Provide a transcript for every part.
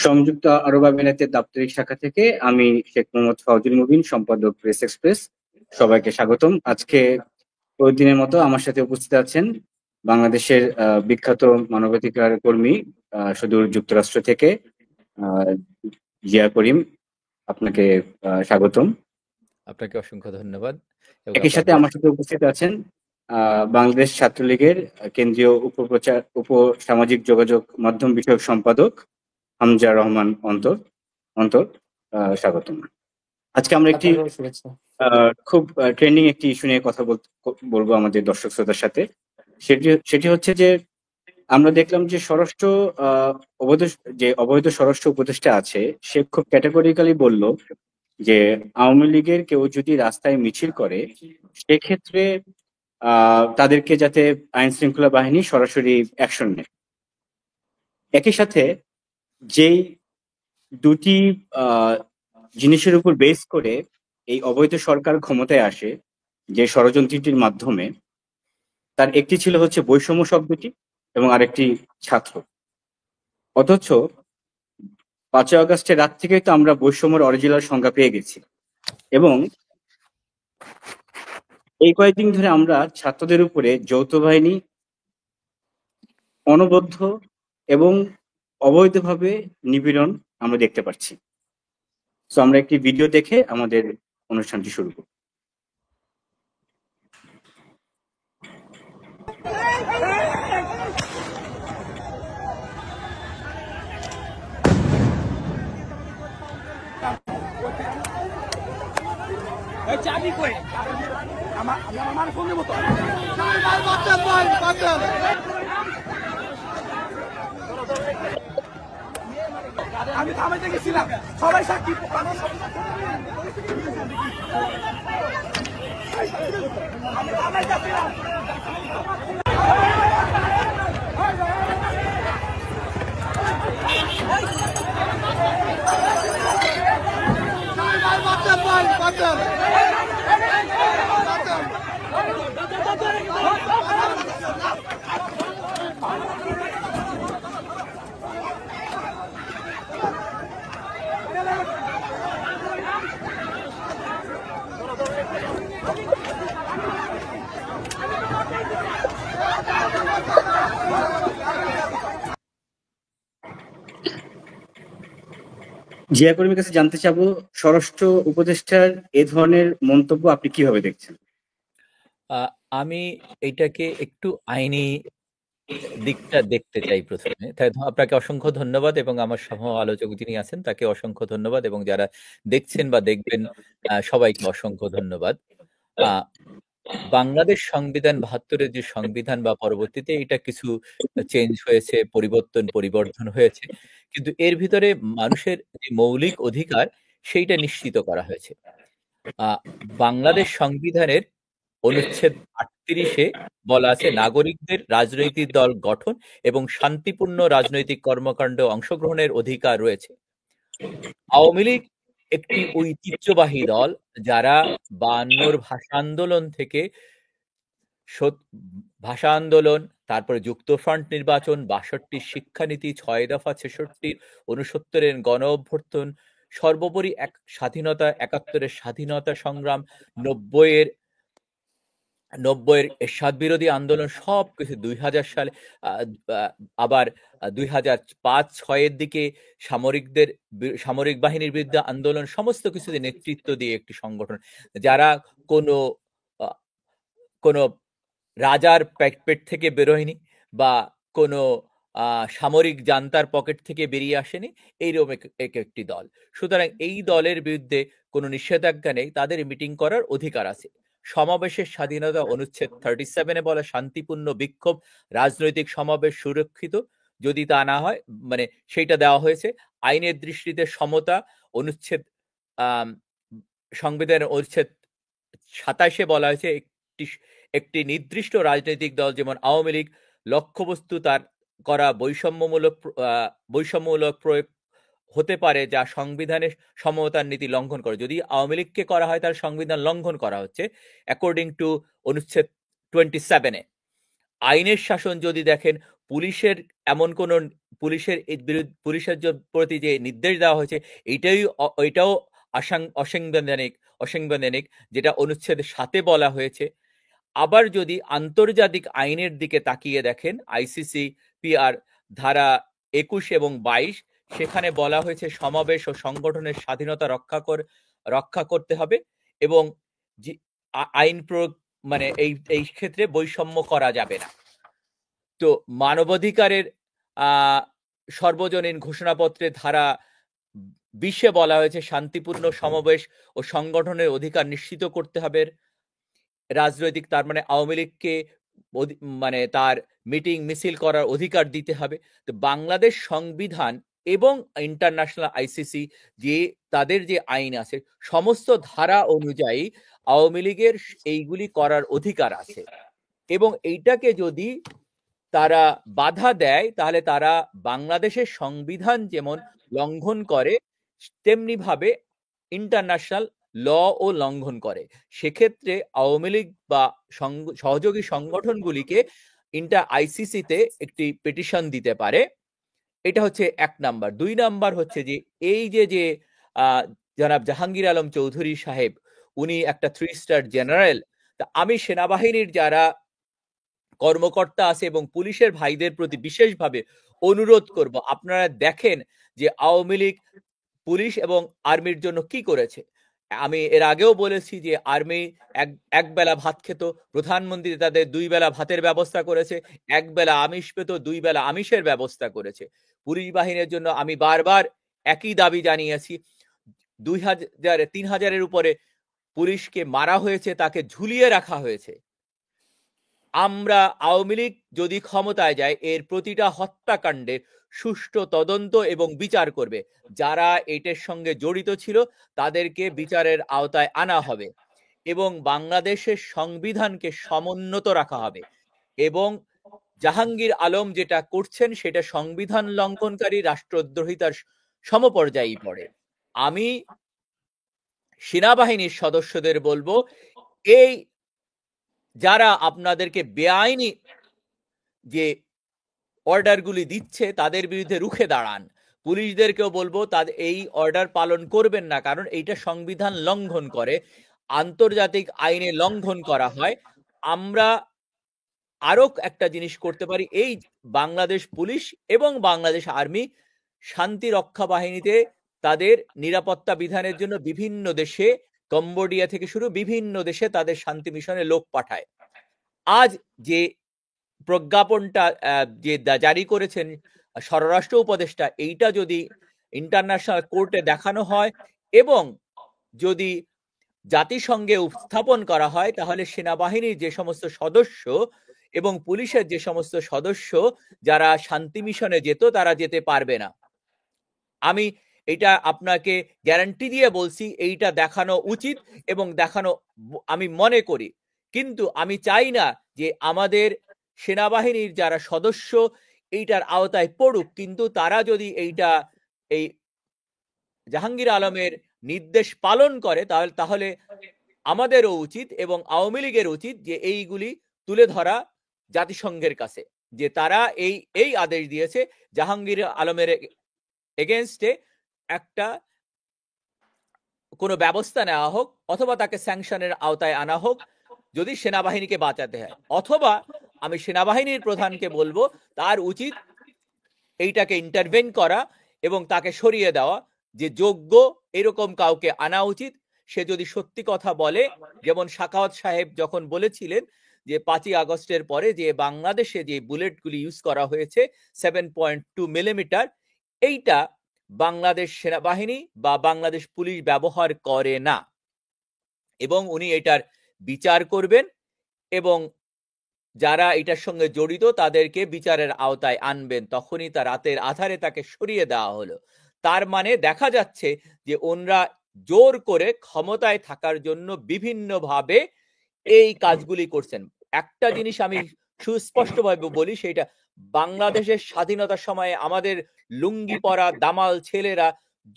সংযুক্ত আরব আমিরাতের দাপ্তরিক শাখা থেকে আমি শেখ মোহাম্মদ ফাউজুল মুবিন, সম্পাদক প্রেস এক্সপ্রেস। সবাইকে স্বাগতম। আজকে প্রতিদিনের মতো আমার সাথে উপস্থিত আছেন বাংলাদেশের বিখ্যাত মানবাধিকার কর্মী, সুদূর যুক্তরাষ্ট্র থেকে আহ, জিয়া করিম। আপনাকে স্বাগতম। আপনাকে অসংখ্য ধন্যবাদ। একই সাথে আমার সাথে উপস্থিত আছেন বাংলাদেশ ছাত্রলীগের কেন্দ্রীয় উপ সামাজিক যোগাযোগ মাধ্যম বিষয়ক সম্পাদক হামজা রহমান অন্তর। অন্তর, স্বাগতম। আজকে আমরা একটি খুব ট্রেন্ডিং একটি ইস্যু নিয়ে কথা বলবো আমাদের দর্শক শ্রোতার সাথে। সেটি হচ্ছে যে আমরা দেখলাম যে অবৈধ স্বরাষ্ট্র উপদেষ্টা আছে, সে খুব ক্যাটাগরিক্যালি বলল যে আওয়ামী লীগের কেউ যদি রাস্তায় মিছিল করে সেক্ষেত্রে তাদেরকে যাতে আইন শৃঙ্খলা বাহিনী সরাসরি অ্যাকশন নেয়। একই সাথে যেই দুটি জিনিসের উপর বেস করে এই অবৈধ সরকার ক্ষমতায় আসে, যে ষড়যন্ত্রটির মাধ্যমে, তার একটি ছিল হচ্ছে বৈষম্য শব্দটি এবং আরেকটি ছাত্র। অথচ 5ই আগস্টের রাত থেকেই তো আমরা বৈষম্যের অরিজিনাল সংজ্ঞা পেয়ে গেছি এবং এই কয়েকদিন ধরে আমরা ছাত্রদের উপরে যৌথ বাহিনী অনবদ্য এবং অবৈধভাবে নিপীড়ন আমরা দেখতে পাচ্ছি। তো আমরা একটি ভিডিও দেখে আমাদের অনুষ্ঠানটি শুরু করব। চাবি কই আমার ফোন দেবো তো। আমি থামাইতে গেছিলাম, সবাই সাক্ষী। আমি থামাইতে গেছিলাম। জিয়া কর্মীর কাছে জানতে চাবো, স্বরাষ্ট্র উপদেষ্টার এ ধরনের মন্তব্য আপনি কিভাবে দেখছেন? আমি এটাকে একটু আইনি দিকটা দেখতে চাই প্রথমে। তাই আপনাকে অসংখ্য ধন্যবাদ এবং আমার সহ আলোচক যিনি আছেন তাকে অসংখ্য ধন্যবাদ এবং যারা দেখছেন বা দেখবেন সবাইকে অসংখ্য ধন্যবাদ। বাংলাদেশ সংবিধান ৭২-এর যে সংবিধান বা পরবর্তীতে এটা কিছু চেঞ্জ হয়েছে, পরিবর্ধন হয়েছে, কিন্তু এর ভিতরে মানুষের যে মৌলিক অধিকার সেইটা নিশ্চিত করা হয়েছে। বাংলাদেশ সংবিধানের অনুচ্ছেদ ৩৮-এ বলা আছে নাগরিকদের রাজনৈতিক দল গঠন এবং শান্তিপূর্ণ রাজনৈতিক কর্মকাণ্ডে অংশগ্রহণের অধিকার রয়েছে। আওয়ামী লীগ একটি ঐতিহ্যবাহী দল যারা ৫২-র ভাষা আন্দোলন থেকে ভাষা আন্দোলন, তারপরে যুক্তফ্রন্ট নির্বাচন, ৬২ শিক্ষানীতি, ৬ দফা, ৬৬ ৬৯-এর গণ অভ্যর্থন, সর্বোপরি স্বাধীনতা, ৭১-এর স্বাধীনতা সংগ্রাম, ৯০-এর এরশাদ বিরোধী আন্দোলন, সবকিছু ২০০০ সালে, আবার ২০০৫-৬-এর দিকে সামরিক বাহিনীর বিরুদ্ধে আন্দোলন, সমস্ত কিছুতে নেতৃত্ব দিয়ে একটি সংগঠন যারা কোনো রাজার পেট থেকে বেরোয়নি বা কোনো সামরিক জান্তার পকেট থেকে বেরিয়ে আসেনি, এইরকম একটি দল। সুতরাং এই দলের বিরুদ্ধে কোনো নিষেধাজ্ঞা নেই, তাদের মিটিং করার অধিকার আছে। সমাবেশের স্বাধীনতা অনুচ্ছেদ 37-এ বলা শান্তিপূর্ণ বিক্ষোভ, রাজনৈতিক সমাবেশ সুরক্ষিত, যদি তা না হয় মানে সেইটা দেওয়া হয়েছে। আইনের দৃষ্টিতে সমতা অনুচ্ছেদ সংবিধানের অনুচ্ছেদ ২৭-এ বলা হয়েছে একটি নির্দিষ্ট রাজনৈতিক দল যেমন আওয়ামী লীগ লক্ষ্যবস্তু তার করা বৈষম্যমূলক প্রয়োগ হতে পারে যা সংবিধানের সমতার নীতি লঙ্ঘন করে। যদি আওয়ামী লীগকে করা হয় তার সংবিধান লঙ্ঘন করা হচ্ছে অ্যাকর্ডিং টু অনুচ্ছেদ 27-এ। আইনের শাসন যদি দেখেন পুলিশের এমন কোন পুলিশের পুলিশের প্রতি যে নির্দেশ দেওয়া হয়েছে এটাও অসাংবিধানিক, যেটা অনুচ্ছেদ 7 বলা হয়েছে। আবার যদি আন্তর্জাতিক আইনের দিকে তাকিয়ে দেখেন, আইসিসি পিআর ধারা 21 এবং 22, সেখানে বলা হয়েছে সমাবেশ ও সংগঠনের স্বাধীনতা রক্ষা করতে হবে এবং আইন প্রয়োগ মানে এই ক্ষেত্রে বৈষম্য করা যাবে না। তো মানবাধিকারের সর্বজনীন ঘোষণাপত্রে ধারা 20 বলা হয়েছে শান্তিপূর্ণ সমাবেশ ও সংগঠনের অধিকার নিশ্চিত করতে হবে। রাজনৈতিক, তার মানে আওয়ামী লীগকে মানে তার মিটিং মিছিল করার অধিকার দিতে হবে। তো বাংলাদেশ সংবিধান এবং ইন্টারন্যাশনাল আইসিসি যে তাদের যে আইন আছে, সমস্ত ধারা অনুযায়ী আওয়ামী লীগের এইগুলি করার অধিকার আছে, এবং এইটাকে যদি তারা বাধা দেয় তাহলে তারা বাংলাদেশের সংবিধান যেমন লঙ্ঘন করে তেমনি ভাবে ইন্টারন্যাশনাল ল ও লঙ্ঘন করে। সেক্ষেত্রে আওয়ামী লীগ বা সহযোগী সংগঠনগুলিকে আইসিসিতে একটি পিটিশন দিতে পারে। এটা হচ্ছে 1 নাম্বার। 2 নাম্বার হচ্ছে যে এই যে জনাব জাহাঙ্গীর আলম চৌধুরী সাহেব, উনি একটা 3 স্টার জেনারেল। তা আমি সেনাবাহিনীর যারা কর্মকর্তা আছে এবং পুলিশের ভাইদের প্রতি বিশেষভাবে অনুরোধ করব, আপনারা দেখেন যে আওয়ামী লীগ পুলিশ এবং আর্মির জন্য কি করেছে। আমি এর আগেও বলেছি যে আর্মি এক বেলা ভাত খেত, প্রধানমন্ত্রী তাদের 2 বেলা ভাতের ব্যবস্থা করেছে, 1 বেলা আমিষ পেত, 2 বেলা আমিষের ব্যবস্থা করেছে। পুলিশ বাহিনীর জন্য আমি বারবার একই দাবি জানিয়েছি। 3000-এর উপরে পুলিশকে মারা হয়েছে, তাকে ঝুলিয়ে রাখা হয়েছে। আমরা আওয়ামী লীগ যদি ক্ষমতায় যায়, এর প্রতিটা হত্যাকাণ্ডের সুষ্ঠু তদন্ত এবং বিচার করবে। যারা এটার সঙ্গে জড়িত ছিল তাদেরকে বিচারের আওতায় আনা হবে এবং বাংলাদেশের সংবিধানকে সমুন্নত রাখা হবে। এবং জাহাঙ্গীর আলম যেটা করছেন সেটা সংবিধান লঙ্ঘনকারী, রাষ্ট্রদ্রোহিতার সমপর্যায়ে পড়ে। আমি সেনাবাহিনীর সদস্যদের বলবো, এই যারা আপনাদেরকে বেআইনি যে অর্ডারগুলি দিচ্ছে তাদের বিরুদ্ধে রুখে দাঁড়ান। পুলিশদেরকেও বলবো তাদের এই অর্ডার পালন করবেন না, কারণ এইটা সংবিধান লঙ্ঘন করে, আন্তর্জাতিক আইনে লঙ্ঘন করা হয়। আমরা আরো একটা জিনিস করতে পারি, এই বাংলাদেশ পুলিশ এবং বাংলাদেশ আর্মি শান্তি রক্ষা বাহিনীতে তাদের নিরাপত্তা বিধানের জন্য বিভিন্ন দেশে, কম্বোডিয়া থেকে শুরু বিভিন্ন দেশে তাদের শান্তি মিশনে লোক পাঠায়। আজ যে প্রজ্ঞাপনটা যে জারি করেছেন স্বরাষ্ট্র উপদেষ্টা, এইটা যদি ইন্টারন্যাশনাল কোর্টে দেখানো হয় এবং যদি জাতিসংঘে উপস্থাপন করা হয়, তাহলে সেনাবাহিনীর যে সমস্ত সদস্য এবং পুলিশের যে সমস্ত সদস্য যারা শান্তি মিশনে যেত তারা যেতে পারবে না। আমি এটা আপনাকে গ্যারান্টি দিয়ে বলছি, এইটা দেখানো উচিত এবং দেখানো আমি মনে করি। কিন্তু আমি চাই না যে আমাদের সেনাবাহিনীর যারা সদস্য এইটার আওতায় পড়ুক, কিন্তু তারা যদি এই জাহাঙ্গীর আলমের নির্দেশ পালন করে তাহলে আমাদেরও উচিত এবং আওয়ামী লীগের উচিত যে এইগুলি তুলে ধরা জাতিসংঘের কাছে, যে তারা এই আদেশ দিয়েছে জাহাঙ্গীর আলমের এগেনস্টে একটা কোনো ব্যবস্থা নেওয়া হোক, অথবা তাকে স্যাংশনের আওতায় আনা হোক যদি সেনাবাহিনীকে বাঁচাতে হয়। অথবা আমি সেনাবাহিনীর প্রধানকে বলবো তার উচিত এইটাকে ইন্টারভেন করা এবং তাকে সরিয়ে দেওয়া, যে যোগ্য এরকম কাউকে আনা উচিত। সে যদি সত্যি কথা বলে, যেমন সাখাওয়াত সাহেব যখন বলেছিলেন যে 5ই আগস্টের পরে যে বাংলাদেশে যে বুলেটগুলি ইউজ করা হয়েছে 7.2 মিলিমিটার, এইটা বাংলাদেশ সেনাবাহিনী বা বাংলাদেশ পুলিশ ব্যবহার করে না, এবং উনি এটার বিচার করবেন এবং যারা এটার সঙ্গে জড়িত তাদেরকে বিচারের আওতায় আনবেন। তখনই তার রাতের আধারে তাকে সরিয়ে দেওয়া হলো। তার মানে দেখা যাচ্ছে যে ওনরা জোর করে ক্ষমতায় থাকার জন্য বিভিন্নভাবে এই কাজগুলি করছেন। একটা জিনিস আমি সুস্পষ্টভাবে বলি, সেটা বাংলাদেশের স্বাধীনতার সময়ে আমাদের লুঙ্গি পরা দামাল ছেলেরা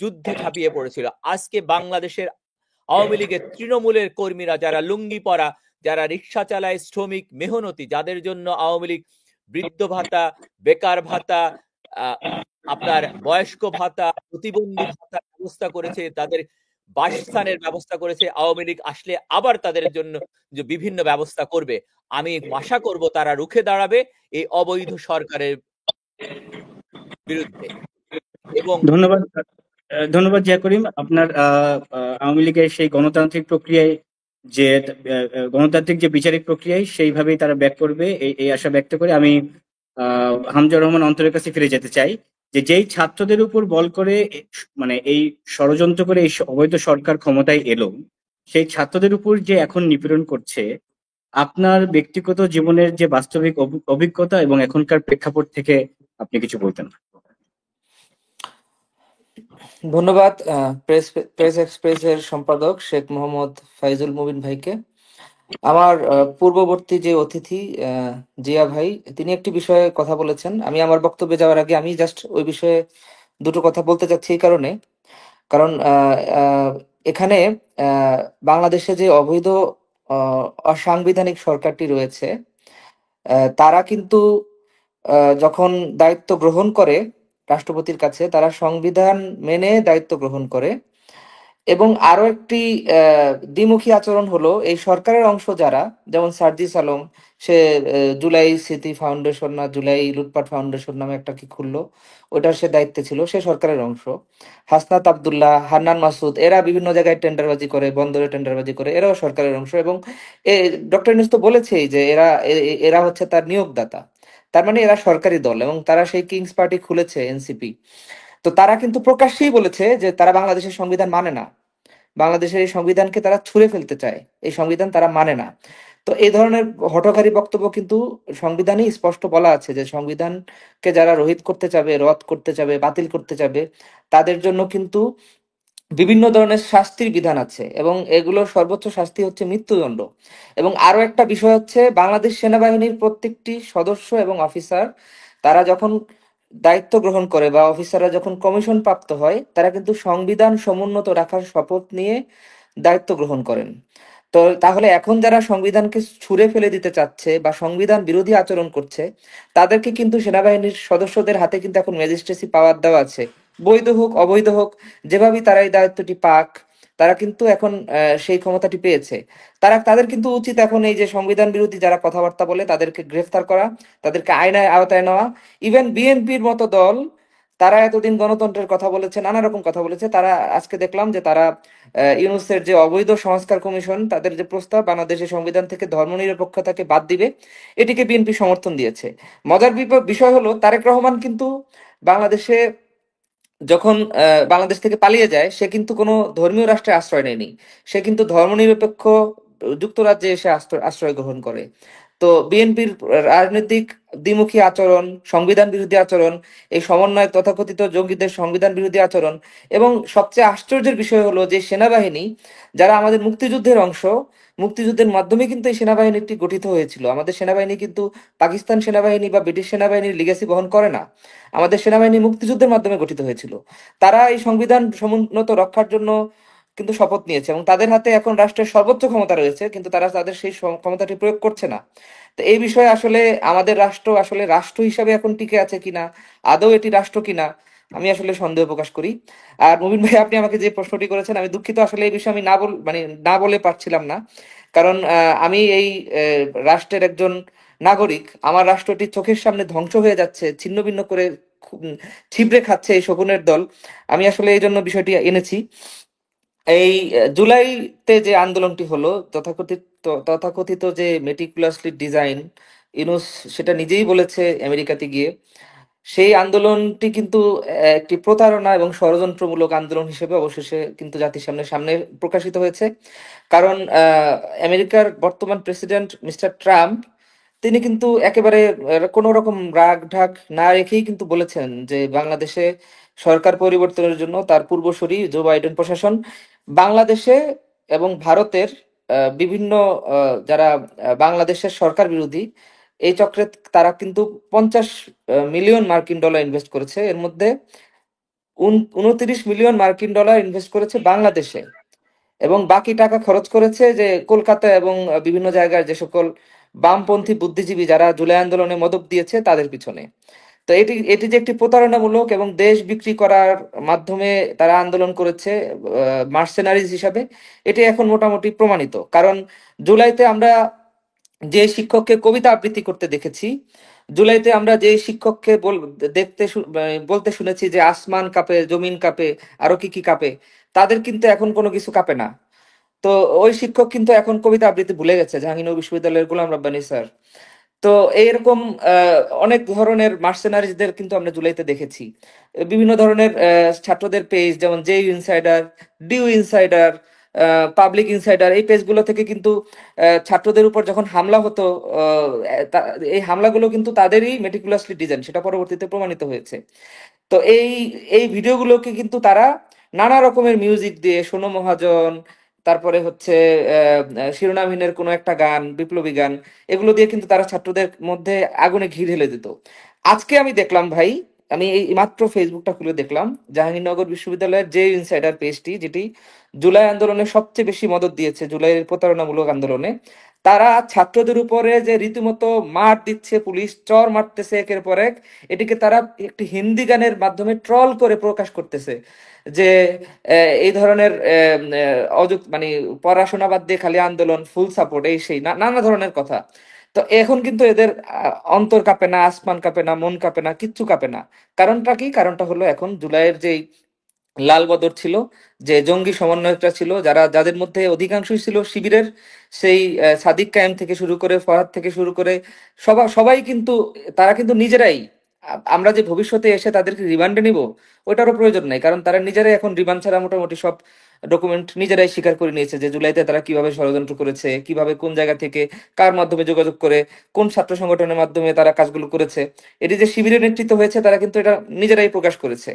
যুদ্ধে ঝাঁপিয়ে পড়েছিল। আজকে বাংলাদেশের আওয়ামী লীগের তৃণমূলের কর্মীরা যারা লুঙ্গি পরা, যারা রিক্সা চালায়, শ্রমিক মেহনতি, যাদের জন্য আওয়ামী লীগ বৃদ্ধ ভাতা, বেকার ভাতা, আহ, আপনার বয়স্ক ভাতা, প্রতিবন্ধী ভাতা ব্যবস্থা করেছে, তাদের বাসস্থানের ব্যবস্থা করেছে। আওয়ামী লীগ আসলে আবার তাদের জন্য যে বিভিন্ন ব্যবস্থা করবে। আমি আশা করব তারা রুখে দাঁড়াবে এই অবৈধ সরকারের বিরুদ্ধে। এবং ধন্যবাদ। ধন্যবাদ জিয়া করিম। আপনার আওয়ামী লীগের সেই গণতান্ত্রিক প্রক্রিয়ায় যে গণতান্ত্রিক যে বিচারিক প্রক্রিয়ায় সেইভাবেই তারা ব্যাক করবে এই আশা ব্যক্ত করে আমি হামজা রহমান অন্তরের কাছে ফিরে যেতে চাই যে যেই ছাত্রদের উপর বল করে মানে এই ষড়যন্ত্র করে এই অবৈধ সরকার ক্ষমতায় এলো, সেই ছাত্রদের উপর যে এখন নিপীড়ন করছে, আপনার ব্যক্তিগত জীবনের যে বাস্তবিক অভিজ্ঞতা এবং এখনকার প্রেক্ষাপট থেকে আপনি কিছু বলতেন? ধন্যবাদ প্রেস প্রেস এক্সপ্রেসের সম্পাদক শেখ মোহাম্মদ ফাইজুল মুবিন ভাইকে। আমার পূর্ববর্তী যে অতিথি জিয়া ভাই, তিনি একটি বিষয়ে কথা বলেছেন। আমি আমার বক্তব্যে যাওয়ার আগে আমি জাস্ট ওই বিষয়ে দুটো কথা বলতে চাচ্ছি এই কারণে, কারণ এখানে আহ, বাংলাদেশে যে অবৈধ অসাংবিধানিক সরকারটি রয়েছে, তারা কিন্তু যখন দায়িত্ব গ্রহণ করে রাষ্ট্রপতির কাছে, তারা সংবিধান মেনে দায়িত্ব গ্রহণ করে। এবং আরো একটি দ্বিমুখী আচরণ হলো এই সরকারের অংশ যারা, যেমন সার্জিস আলম, সে জুলাই স্মৃতি ফাউন্ডেশন না জুলাই লুটপাট ফাউন্ডেশন নামে একটা কি খুললো, ওটার সে দায়িত্বে ছিল, সে সরকারের অংশ। হাসনাত আব্দুল্লাহ, হান্নান মাসুদ, এরা বিভিন্ন জায়গায় টেন্ডারবাজি করে, বন্দরে টেন্ডারবাজি করে, এরাও সরকারের অংশ। এবং ডক্টর ইউনূস তো বলেছেই যে এরা হচ্ছে তার নিয়োগদাতা। তার মানে এরা সরকারি দল, এবং তারা সেই কিংস পার্টি খুলেছে, এনসিপি। তো তারা কিন্তু প্রকাশ্যেই বলেছে যে তারা বাংলাদেশের সংবিধান মানে না, বাংলাদেশের এই সংবিধানকে তারা ছুঁড়ে ফেলতে চায়, এই সংবিধান তারা মানে না। তো এই ধরনের হঠকারী বক্তব্য কিন্তু সংবিধানেই স্পষ্ট বলা আছে যে সংবিধানকে যারা রহিত করতে চাবে, রদ করতে চাবে, বাতিল করতে চাবে, তাদের জন্য কিন্তু বিভিন্ন ধরনের শাস্তির বিধান আছে, এবং এগুলোর সর্বোচ্চ শাস্তি হচ্ছে মৃত্যুদণ্ড। এবং আরো একটা বিষয় হচ্ছে, বাংলাদেশ সেনাবাহিনীর প্রত্যেকটি সদস্য এবং অফিসার, তারা যখন দায়িত্ব গ্রহণ করে বা অফিসাররা যখন কমিশন প্রাপ্ত হয়, তারা কিন্তু সংবিধান সমুন্নত রাখার শপথ নিয়ে দায়িত্ব গ্রহণ করেন। তো তাহলে এখন যারা সংবিধানকে ছুঁড়ে ফেলে দিতে চাচ্ছে বা সংবিধান বিরোধী আচরণ করছে, তাদেরকে কিন্তু সেনাবাহিনীর সদস্যদের হাতে কিন্তু এখন ম্যাজিস্ট্রেসি পাওয়ার দেওয়া আছে, বৈধ হোক অবৈধ হোক, যেভাবেই তারা এই দায়িত্বটি পাক, তারা কিন্তু এখন সেই ক্ষমতাটি পেয়েছে। তাদের কিন্তু উচিত এখন এই যে সংবিধান বিরোধী যারা কথাবার্তা বলে তাদেরকে গ্রেফতার করা, তাদেরকে আইনের আওতায় নেওয়া। ইভেন বিএনপির মতো দল, তারা এতদিন গণতন্ত্রের কথা বলেছে, নানা রকম কথা বলেছে, তারা আজকে দেখলাম যে তারা ইউনূসের যে অবৈধ সংস্কার কমিশন, তাদের যে প্রস্তাব বাংলাদেশের সংবিধান থেকে ধর্মনিরপেক্ষতাকে বাদ দিবে, এটিকে বিএনপি সমর্থন দিয়েছে। মজার বিষয় হলো, তারেক রহমান কিন্তু বাংলাদেশে যখন বাংলাদেশ থেকে পালিয়ে যায়, সে কিন্তু কোনো ধর্মীয় রাষ্ট্রে আশ্রয় নেয়নি, সে কিন্তু ধর্মনিরপেক্ষ যুক্তরাজ্যে এসে আশ্রয় গ্রহণ করে। তো বিএনপির রাজনৈতিক দ্বিমুখী আচরণ, সংবিধান বিরোধী আচরণ, এই সমন্বয় তথাকথিত জঙ্গিদের সংবিধান বিরোধী আচরণ, এবং সবচেয়ে আশ্চর্যের বিষয় হলো যে সেনাবাহিনী, যারা আমাদের মুক্তিযুদ্ধের অংশ, মুক্তিযুদ্ধের মাধ্যমে কিন্তু এই সেনাবাহিনীটি গঠিত হয়েছিল। আমাদের সেনাবাহিনী কিন্তু পাকিস্তান সেনাবাহিনী বা ব্রিটিশ সেনাবাহিনীর লিগ্যাসি বহন করে না, আমাদের সেনাবাহিনী মুক্তিযুদ্ধের মাধ্যমে গঠিত হয়েছিল। তারা এই সংবিধান সমুন্নত রক্ষার জন্য কিন্তু শপথ নিয়েছে, এবং তাদের হাতে এখন রাষ্ট্রের সর্বোচ্চ ক্ষমতা রয়েছে, কিন্তু তারা তাদের সেই ক্ষমতাটি প্রয়োগ করছে না। তো এই বিষয়ে আসলে আমাদের রাষ্ট্র আসলে রাষ্ট্র হিসাবে এখন টিকে আছে কিনা, আদৌ এটি রাষ্ট্র কিনা, আমি আসলে সন্দেহ প্রকাশ করি। আর মুবিন ভাই, আপনি আমাকে যে প্রশ্নটি করেছেন, আমি দুঃখিত, আসলে এই বিষয়ে আমি না বলে পারছিলাম না। কারণ আমি এই রাষ্ট্রের একজন নাগরিক, আমার রাষ্ট্রটি চোখের সামনে ধ্বংস হয়ে যাচ্ছে, ছিন্ন ভিন্ন করে ছিবড়ে খাচ্ছে এই শকুনের দল। আমি আসলে এই জন্য বিষয়টি এনেছি। এই জুলাইতে যে আন্দোলনটি হলো, তথাকথিত যে মেটিকুলাসলি ডিজাইন, ইউনূস সেটা নিজেই বলেছে আমেরিকাতে গিয়ে, সেই আন্দোলনটি কিন্তু একটি প্রতারণা এবং ষড়যন্ত্রমূলক আন্দোলন হিসেবে অবশেষে কিন্তু জাতির সামনে সামনে প্রকাশিত হয়েছে। কারণ আমেরিকার বর্তমান প্রেসিডেন্ট মিস্টার ট্রাম্প, তিনি কিন্তু একেবারে কোনো রকম রাগ ঢাক না রেখেই কিন্তু বলেছেন যে বাংলাদেশে সরকার পরিবর্তনের জন্য তার পূর্বসূরি জো বাইডেন প্রশাসন বাংলাদেশে এবং ভারতের বিভিন্ন যারা বাংলাদেশের সরকার বিরোধী এই চক্রে, তারা কিন্তু 50 মিলিয়ন মার্কিন ডলার ইনভেস্ট করেছে। এর মধ্যে 29 মিলিয়ন মার্কিন ডলার ইনভেস্ট করেছে বাংলাদেশে, এবং বাকি টাকা খরচ করেছে যে কলকাতা এবং বিভিন্ন জায়গার যে সকল বামপন্থী বুদ্ধিজীবী যারা জুলাই আন্দোলনে মদদ দিয়েছে তাদের পিছনে। তো এটি এটি যে একটি প্রতারণামূলক এবং দেশ বিক্রি করার মাধ্যমে তারা আন্দোলন করেছে মার্সেনারিজ হিসাবে, এটি এখন মোটামুটি প্রমাণিত। কারণ জুলাইতে আমরা যে শিক্ষককে কবিতা আবৃত্তি করতে দেখেছি, জুলাইতে আমরা যে শিক্ষককে বলতে শুনেছি যে আসমান কাঁপে, জমিন কাঁপে, আরো কি কি কাঁপে, তাদের কিন্তু এখন কোনো কিছু কাঁপে না। তো ওই শিক্ষক কিন্তু এখন কবিতা আবৃত্তি ভুলে গেছে, জাহাঙ্গীরনগর বিশ্ববিদ্যালয়ের গোলাম রব্বানী স্যার। তো এইরকম অনেক ধরনের মার্সেনারিজদের কিন্তু আমরা জুলাইতে দেখেছি। বিভিন্ন ধরনের ছাত্রদের পেজ, যেমন J insider, DU insider, public insider, এই পেজগুলো থেকে কিন্তু ছাত্রদের উপর যখন হামলা হতো, আহ, এই হামলাগুলো কিন্তু তাদেরই মেটিকুলাসলি ডিজাইন, সেটা পরবর্তীতে প্রমাণিত হয়েছে। তো এই এই ভিডিওগুলোকে কিন্তু তারা নানা রকমের মিউজিক দিয়ে, সোনু মহাজন, তারপরে হচ্ছে শিরোনামহীনের কোনো একটা গান, বিপ্লবী গান, এগুলো দিয়ে কিন্তু তারা ছাত্রদের মধ্যে আগুনে ঘি ঢেলে দিত। আজকে আমি দেখলাম ভাই, আমি এই মাত্র ফেসবুকটা খুলে দেখলাম, জাহাঙ্গীরনগর বিশ্ববিদ্যালয়ের যে ইনসাইডার পেজটি, যেটি জুলাই আন্দোলনে সবচেয়ে বেশি মদদ দিয়েছে, জুলাইয়ের প্রতারণামূলক আন্দোলনে, তারা ছাত্রদের উপরে যে রীতিমতো মার দিচ্ছে, পুলিশ চর মারতেছে একের পর এক, এটিকে তারা একটি হিন্দি গানের মাধ্যমে ট্রল করে প্রকাশ করতেছে যে এই ধরনের মানে পড়াশোনা বাদ দিয়ে খালি আন্দোলন, ফুল সাপোর্ট, এই সেই নানা ধরনের কথা। তো এখন কিন্তু এদের অন্তর কাঁপে না, আসমান কাঁপে না, মন কাঁপে না, কিচ্ছু কাঁপে না। কারণটা কি? কারণটা হলো এখন জুলাইয়ের যেই লাল বদর ছিল, যে জঙ্গি সমন্বয়করা ছিল, যাদের মধ্যে অধিকাংশই ছিল শিবিরের, সেই সাদিক কায়েম থেকে শুরু করে, ফরহাদ থেকে শুরু করে, সবাই কিন্তু, তারা কিন্তু নিজেরাই, আমরা যে ভবিষ্যতে এসে তাদেরকে রিমান্ডে নিব ওইটারও প্রয়োজন নাই, কারণ তারা নিজেরাই এখন রিমান্ড ছাড়া মোটামুটি সব ডকুমেন্ট নিজেরাই স্বীকার করে নিয়েছে যে জুলাইতে তারা কিভাবে ষড়যন্ত্র করেছে, কিভাবে কোন জায়গা থেকে কার মাধ্যমে যোগাযোগ করে, কোন ছাত্র সংগঠনের মাধ্যমে তারা কাজগুলো করেছে। এটি যে শিবিরের নেতৃত্ব হয়েছে, তারা কিন্তু এটা নিজেরাই প্রকাশ করেছে।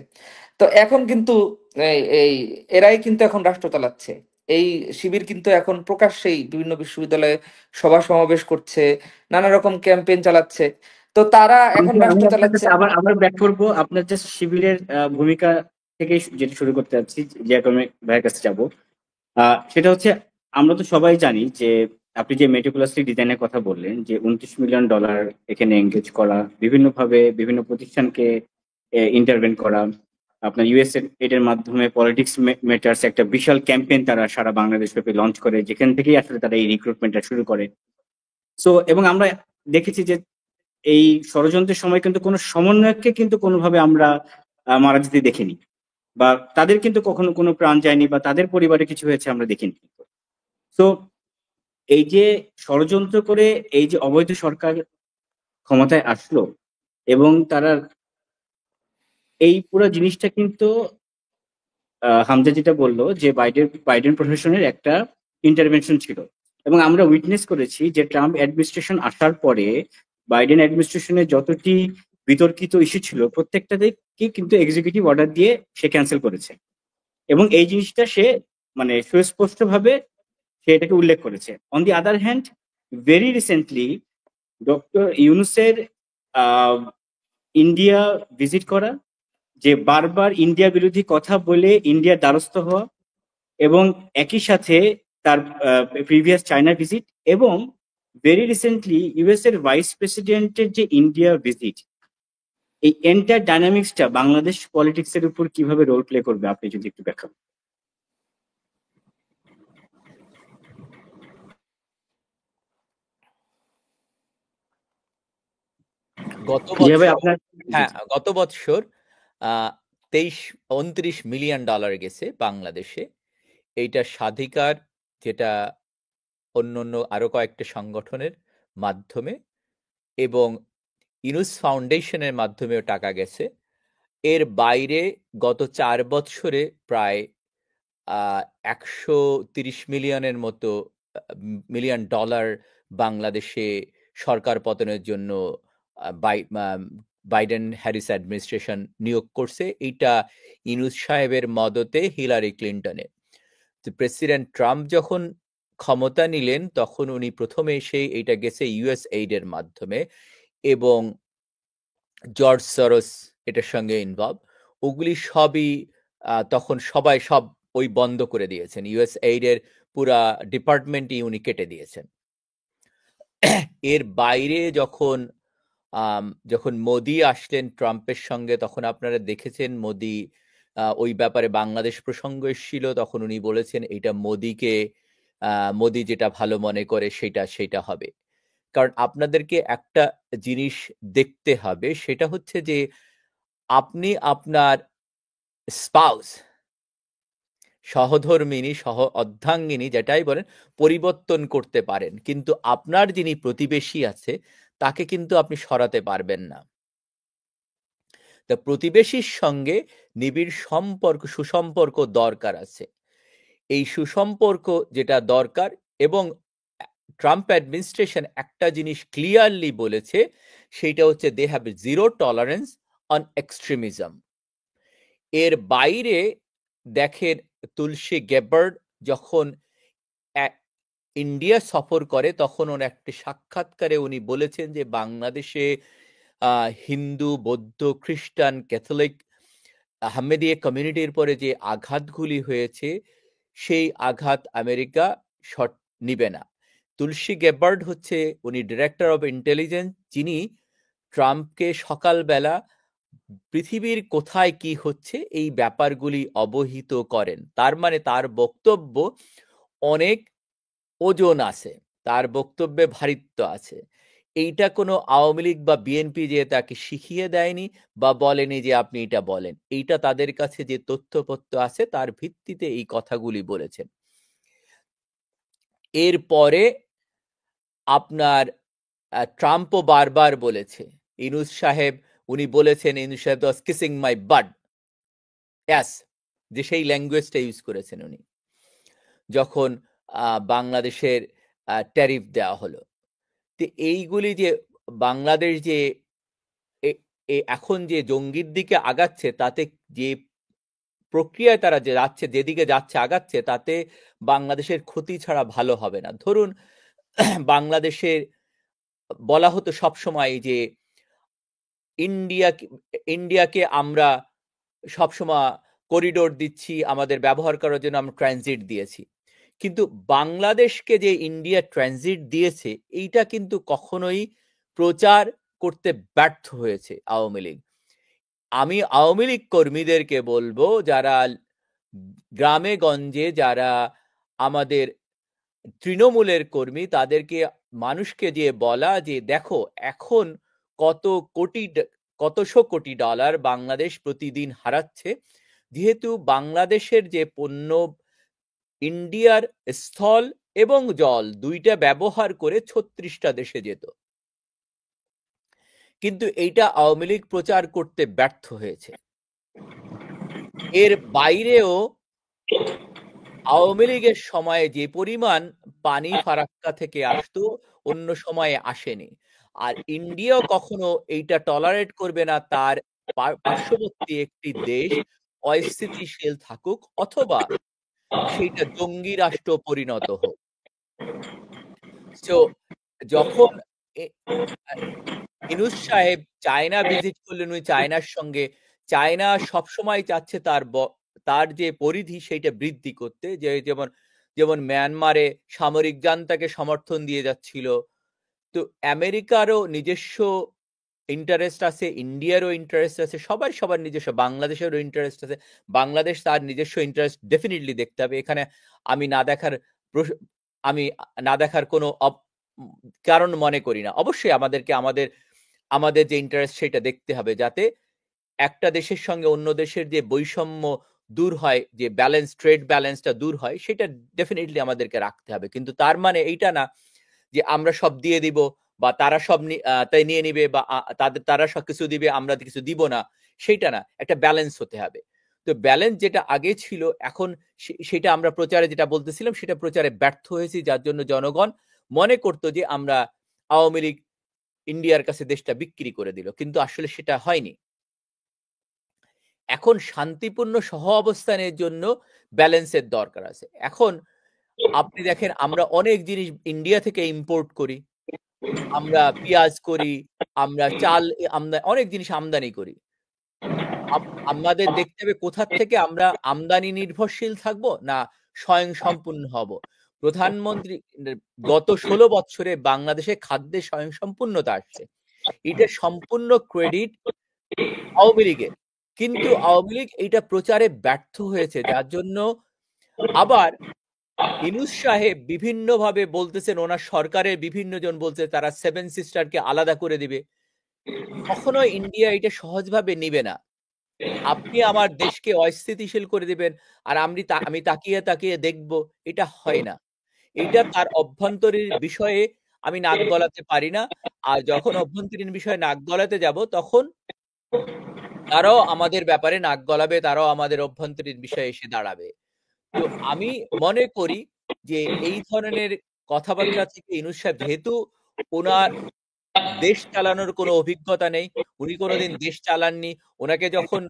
তো এখন কিন্তু এই এই এরাই কিন্তু এখন রাষ্ট্র চালাচ্ছে। এই শিবির কিন্তু এখন প্রকাশ্যেই বিভিন্ন বিশ্ববিদ্যালয়ে সভা সমাবেশ করছে, নানা রকম ক্যাম্পেইন চালাচ্ছে। তো তারা এখন আমি রাষ্ট্র আপনার চালাচ্ছে। কাছে আবার আবার ব্যাক করবো আপনার জাস্ট শিবিরের ভূমিকা থেকে যেটা শুরু করতে যাচ্ছি, যে আমি ভাইয়ের কাছে যাবো। সেটা হচ্ছে, আমরা তো সবাই জানি যে আপনি যে মেটিকুলাসলি ডিজাইনের কথা বললেন, যে $29 মিলিয়ন এখানে এঙ্গেজ করা, বিভিন্নভাবে বিভিন্ন প্রতিষ্ঠানকে ইন্টারভেন করা, আপনার ইউএস এর মাধ্যমে পলিটিক্স মেটার্স একটা বিশাল ক্যাম্পেইন তারা সারা বাংলাদেশ ব্যাপী লঞ্চ করে, যেখান থেকেই আসলে তারা এই রিক্রুটমেন্টটা শুরু করে। সো এবং আমরা দেখেছি যে এই ষড়যন্ত্রের সময় কিন্তু কোনো সমন্বয়ককে কিন্তু কোনোভাবে আমরা মারা যেতে দেখিনি, বা তাদের কিন্তু কখনো কোনো প্রাণ যায়নি, বা তাদের পরিবারে কিছু হয়েছে আমরা দেখিনি। তো এই যে ষড়যন্ত্র করে এই যে অবৈধ সরকার ক্ষমতায় আসলো, এবং তারা এই পুরো জিনিসটা কিন্তু হামজা যেটা বললো যে বাইডেন প্রশাসনের একটা ইন্টারভেনশন ছিল, এবং আমরা উইটনেস করেছি যে ট্রাম্প অ্যাডমিনিস্ট্রেশন আসার পরে বাইডেন অ্যাডমিনিস্ট্রেশনের যতটি বিতর্কিত ইস্যু ছিল প্রত্যেকটাকে কিন্তু এক্সিকিউটিভ অর্ডার দিয়ে সে ক্যান্সেল করেছে, এবং এই জিনিসটা সে মানে সুস্পষ্টভাবে সে এটাকে উল্লেখ করেছে। On the other hand, very recently doctor ইউনুসের ইন্ডিয়া ভিজিট করা, যে বারবার ইন্ডিয়া বিরোধী কথা বলে ইন্ডিয়ার দ্বারস্থ হওয়া, এবং একই সাথে তার প্রিভিয়াস চায়না ভিজিট, এবং ভেরি রিসেন্টলি ইউএস এর ভাইস প্রেসিডেন্টের যে ইন্ডিয়া ভিজিট, এই এন্টার ডাইনামিক্সটা বাংলাদেশ পলিটিক্স এর উপর কিভাবে রোল প্লে করবে আপনি যদি একটু ব্যাখ্যা করেন। গত যেভাবে বছর আপনার গত বছর 29 মিলিয়ন ডলার গেছে বাংলাদেশে। এইটা স্বাধিকার, যেটা অন্য আরো কয়েকটা সংগঠনের মাধ্যমে, এবং ইউনুস ফাউন্ডেশনের মাধ্যমেও টাকা গেছে। এর বাইরে গত 4 বছরে প্রায় 130 মিলিয়নের মতো মিলিয়ন ডলার বাংলাদেশে সরকার পতনের জন্য বাইডেন হ্যারিস অ্যাডমিনিস্ট্রেশন নিয়োগ করছে। এইটা ইউনুস সাহেবের মদতে হিলারি ক্লিন্টনে। প্রেসিডেন্ট ট্রাম্প যখন ক্ষমতা নিলেন তখন উনি প্রথমে এইটা গেছে ইউএস এইডের মাধ্যমে, এবং জর্জ সরোস এটার সঙ্গে ইনভলভ। ওগুলি সবই তখন সব ওই বন্ধ করে দিয়েছেন, ইউএস এইডের পুরা ডিপার্টমেন্টই উনি কেটে দিয়েছেন। এর বাইরে যখন মোদি আসলেন ট্রাম্পের সঙ্গে, তখন আপনারা দেখেছেন মোদি ওই ব্যাপারে বাংলাদেশ প্রসঙ্গ এসেছিল, তখন উনি বলেছেন এটা মোদি যেটা ভালো মনে করে সেটা হবে। কারণ আপনাদেরকে একটা জিনিস দেখতে হবে, সেটা হচ্ছে যে আপনি আপনার স্পাউস, সহধর্মিণী, অর্ধাঙ্গিনী যেটাই বলেন, পরিবর্তন করতে পারেন, কিন্তু আপনার যিনি প্রতিবেশী আছে তাকে কিন্তু আপনি সরাতে পারবেন না। তা প্রতিবেশীর সঙ্গে নিবিড় সুসম্পর্ক দরকার আছে। এই সুসম্পর্ক যেটা দরকার, এবং ট্রাম্প অ্যাডমিনিস্ট্রেশন একটা জিনিস ক্লিয়ারলি বলেছে, সেইটা হচ্ছে they have zero tolerance on extremism. এর বাইরে দেখেন, তুলসী গ্যাবার্ড যখন ইন্ডিয়া সফর করে, তখন ওর একটি সাক্ষাৎকারে উনি বলেছেন যে বাংলাদেশে হিন্দু, বৌদ্ধ, খ্রিস্টান, ক্যাথলিক, আহমেদিয়া কমিউনিটির পরে যে আঘাতগুলি হয়েছে, সেই আঘাত আমেরিকা নিবে না। তুলসী গ্যাবার্ড হচ্ছে উনি ডিরেক্টর অফ ইন্টেলিজেন্স, যিনি ট্রাম্পকে সকালবেলা পৃথিবীর কোথায় কি হচ্ছে এই ব্যাপারগুলি অবহিত করেন। তার মানে তার বক্তব্য অনেক ওজন আছে, তার বক্তব্যে ভারিত্ব আছে। এইটা কোনো আওয়ামী লীগ বা বিএনপি যে তাকে শিখিয়ে দেয়নি বা বলেনি যে আপনি এটা বলেন, এইটা তাদের কাছে যে তথ্যপত্র আছে তার ভিত্তিতে এই কথাগুলি বলেছেন। এরপরে আপনার ট্রাম্পও বারবার বলেছে, ইনুস সাহেব, উনি বলেছেন ইনুস সাহেব ওয়াজ কিসিং মাই বাড, যে সেই ল্যাঙ্গুয়েজটা ইউজ করেছেন উনি যখন বাংলাদেশের ট্যারিফ দেওয়া হলো। তো এইগুলি যে বাংলাদেশ যে এখন যে জঙ্গির দিকে আগাচ্ছে, তাতে যে প্রক্রিয়ায় তারা যে যাচ্ছে, যেদিকে যাচ্ছে আগাচ্ছে, তাতে বাংলাদেশের ক্ষতি ছাড়া ভালো হবে না। ধরুন বাংলাদেশের বলা হতো সবসময় যে ইন্ডিয়াকে আমরা সবসময় করিডোর দিচ্ছি, আমাদের ব্যবহার করার জন্য আমরা ট্রানজিট দিয়েছি, কিন্তু বাংলাদেশকে যে ইন্ডিয়া ট্রানজিট দিয়েছে এইটা কিন্তু কখনোই প্রচার করতে ব্যর্থ হয়েছে আওয়ামী লীগ। আমি আওয়ামী লীগ কর্মীদেরকে বলবো, যারা গ্রামে গঞ্জে, যারা আমাদের তৃণমূলের কর্মী, তাদেরকে মানুষকে যে বলা যে দেখো এখন কতশো কোটি ডলার বাংলাদেশ প্রতিদিন হারাচ্ছে, যেহেতু বাংলাদেশের যে পণ্য ইন্ডিয়ার স্থল এবং জল দুইটা ব্যবহার করে 36টা দেশে যেত, কিন্তু এইটা আওয়ামী লীগ প্রচার করতে ব্যর্থ হয়েছে। এর বাইরেও আওয়ামী লীগের সময়ে যে পরিমাণ পানি ফারাক্কা থেকে আসতো, অন্য সময়ে আসেনি। আর ইন্ডিয়াও কখনো এইটা টলারেট করবে না তার পার্শ্ববর্তী একটি দেশ অস্থিতিশীল থাকুক অথবা সেইটা জঙ্গি রাষ্ট্র পরিণত হোক। তো যখন ইনুস সাহেব চায়না ভিজিট করলেন, উনি চায়নার সঙ্গে, চায়না সবসময় চাচ্ছে তার যে পরিধি সেইটা বৃদ্ধি করতে, যেমন মিয়ানমারে সামরিক জান্তাকে সমর্থন দিয়ে যাচ্ছিল। তো আমেরিকারও নিজস্ব ইন্টারেস্ট আছে, ইন্ডিয়ারও ইন্টারেস্ট আছে, সবার নিজস্ব, বাংলাদেশেরও ইন্টারেস্ট আছে। বাংলাদেশ তার নিজস্ব ইন্টারেস্ট ডেফিনেটলি দেখতে হবে। এখানে আমি না দেখার কোনো কারণ মনে করি না। অবশ্যই আমাদের যে ইন্টারেস্ট সেটা দেখতে হবে, যাতে একটা দেশের সঙ্গে অন্য দেশের যে বৈষম্য দূর হয়, যে ট্রেড ব্যালেন্সটা দূর হয়, সেটা ডেফিনেটলি আমাদেরকে রাখতে হবে। কিন্তু তার মানে এইটা না যে আমরা সব দিয়ে দিব বা তারা সব তাই নিয়ে নিবে বা তারা সব কিছু দিবে আমরা কিছু দিব না, সেইটা না। একটা ব্যালেন্স হতে হবে। তো ব্যালেন্স যেটা আগে ছিল, এখন সেটা আমরা প্রচারে যেটা বলতেছিলাম, সেটা প্রচারে ব্যর্থ হয়েছি, যার জন্য জনগণ মনে করতো যে আমরা আওয়ামী লীগ ইন্ডিয়ার কাছে দেশটা বিক্রি করে দিল, কিন্তু আসলে সেটা হয়নি। এখন শান্তিপূর্ণ সহ অবস্থানের জন্য ব্যালেন্সের দরকার আছে। এখন আপনি দেখেন, আমরা অনেক জিনিস ইন্ডিয়া থেকে ইম্পোর্ট করি, আমরা পেঁয়াজ করি, আমরা চাল, অনেক জিনিস আমদানি করি। আমাদের দেখতে হবে কোথা থেকে আমরা আমদানি নির্ভরশীল থাকবো না স্বয়ং সম্পূর্ণ হব। প্রধানমন্ত্রী গত 16 বছরে বাংলাদেশে খাদ্যে স্বয়ংসম্পূর্ণতা আসছে, এটা সম্পূর্ণ ক্রেডিট আওয়ামী লীগের। কিন্তু আওয়ামী লীগ এটা প্রচারে ব্যর্থ হয়েছে, যার জন্য আবার ইউনূস সাহেব বিভিন্নভাবে বলতেছেন, ওনার সরকারের বিভিন্ন জন বলছে তারা 7 সিস্টারকে আলাদা করে দিবে। কখনো ইন্ডিয়া এটা সহজভাবে নিবে না। আপনি আমার দেশকে অস্থিতিশীল করে দিবেন আর আমি তাকিয়ে তাকিয়ে দেখব, এটা হয় না। এটা তার অভ্যন্তরীণ বিষয়ে আমি নাক গলাতে পারি না। আর যখন অভ্যন্তরীণ বিষয়ে নাক গলাতে যাব, তখন তারাও আমাদের ব্যাপারে নাক গলাবে, তারাও আমাদের অভ্যন্তরীণ বিষয়ে এসে দাঁড়াবে। তো আমি মনে করি যে এই ধরনের কথাবার্তা থেকে ইউনূস সাহেব, যেহেতু ওনার দেশ চালানোর কোনো অভিজ্ঞতা নেই, উনি কোনোদিন দেশ চালাননি। ওনাকে যখন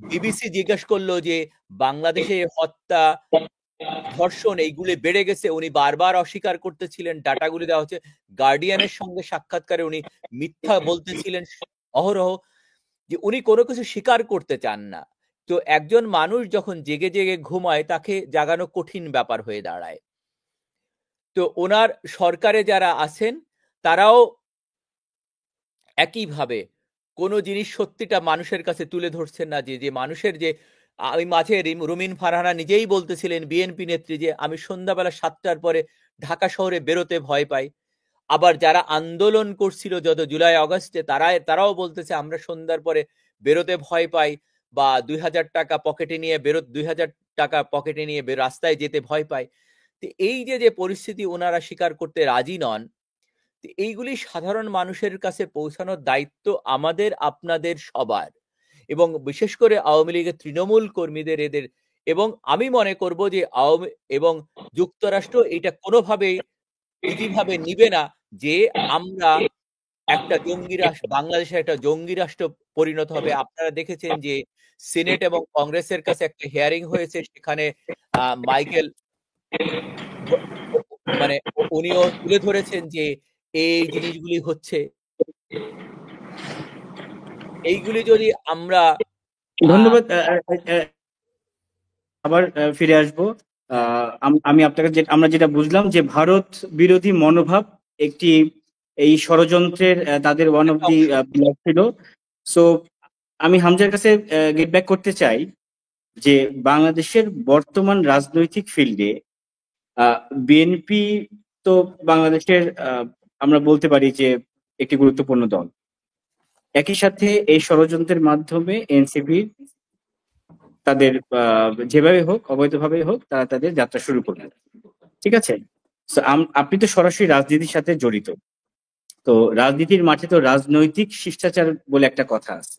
বিবিসি জিজ্ঞেস করলো যে বাংলাদেশে হত্যা, ধর্ষণ এইগুলি বেড়ে গেছে, উনি বারবার অস্বীকার করতেছিলেন। ডাটাগুলি দেওয়া হচ্ছে, গার্ডিয়ানের সঙ্গে সাক্ষাৎকারে উনি মিথ্যা বলতেছিলেন অহরহ, যে উনি কোনো কিছু স্বীকার করতে চান না। তো একজন মানুষ যখন জেগে জেগে ঘুমায়, তাকে জাগানো কঠিন ব্যাপার হয়ে দাঁড়ায়। তো ওনার সরকারে যারা আছেন তারাও একইভাবে কোনো জিনিস সত্যিটা মানুষের কাছে তুলে ধরছেন না। যে মানুষের যে আমি মাঝে রুমিন ফারহানা নিজেই বলতেছিলেন, বিএনপি নেত্রী, যে আমি সন্ধ্যাবেলা 7টার পরে ঢাকা শহরে বেরোতে ভয় পাই। আবার যারা আন্দোলন করছিল যত জুলাই আগস্টে, তারাও বলতেছে আমরা সন্ধ্যার পরে বেরোতে ভয় পাই, বা 2000 টাকা পকেটে নিয়ে 2000 টাকা পকেটে নিয়ে রাস্তায় যেতে ভয় পাই। তো এই যে পরিস্থিতি ওনারা স্বীকার করতে রাজি নন, এইগুলি সাধারণ মানুষের কাছে পৌঁছানোর দায়িত্ব আমাদের, আপনাদের সবার, এবং বিশেষ করে আওয়ামী লীগের তৃণমূল কর্মীদের, এদের। এবং আমি মনে করব যে আওয়ামী এবং যুক্তরাষ্ট্র এটা কোনোভাবেই ইতিভাবে নিবে না যে আমরা একটা জঙ্গি রাষ্ট্র, বাংলাদেশের একটা জঙ্গি রাষ্ট্র পরিণত হবে। আপনারা দেখেছেন যে সিনেট এবং কংগ্রেসের কাছে একটা হিয়ারিং হয়েছে, সেখানে মাইকেল মানে উনিও তুলে ধরেছেন যে এই জিনিসগুলি হচ্ছে। এইগুলি যদি আমরা ধন্যবাদ। আবার ফিরে আসবো। আমি আপনাকে আমরা যেটা বুঝলাম যে ভারত বিরোধী মনোভাব একটি এই ষড়যন্ত্রের তাদের ওয়ান অফ দি পিলার ছিল। সো আমি হামজার কাছে গেট ব্যাক করতে চাই যে বাংলাদেশের বর্তমান রাজনৈতিক ফিল্ডে বিএনপি তো বাংলাদেশের আমরা বলতে পারি যে একটি গুরুত্বপূর্ণ দল। একই সাথে এই ষড়যন্ত্রের মাধ্যমে এনসিপি তাদের যেভাবে হোক, অবৈধভাবে হোক, তারা তাদের যাত্রা শুরু করবে। ঠিক আছে? আপনি তো সরাসরি রাজনীতির সাথে জড়িত। তো রাজনীতির মাঠে তো রাজনৈতিক শিষ্টাচার বলে একটা কথা আছে।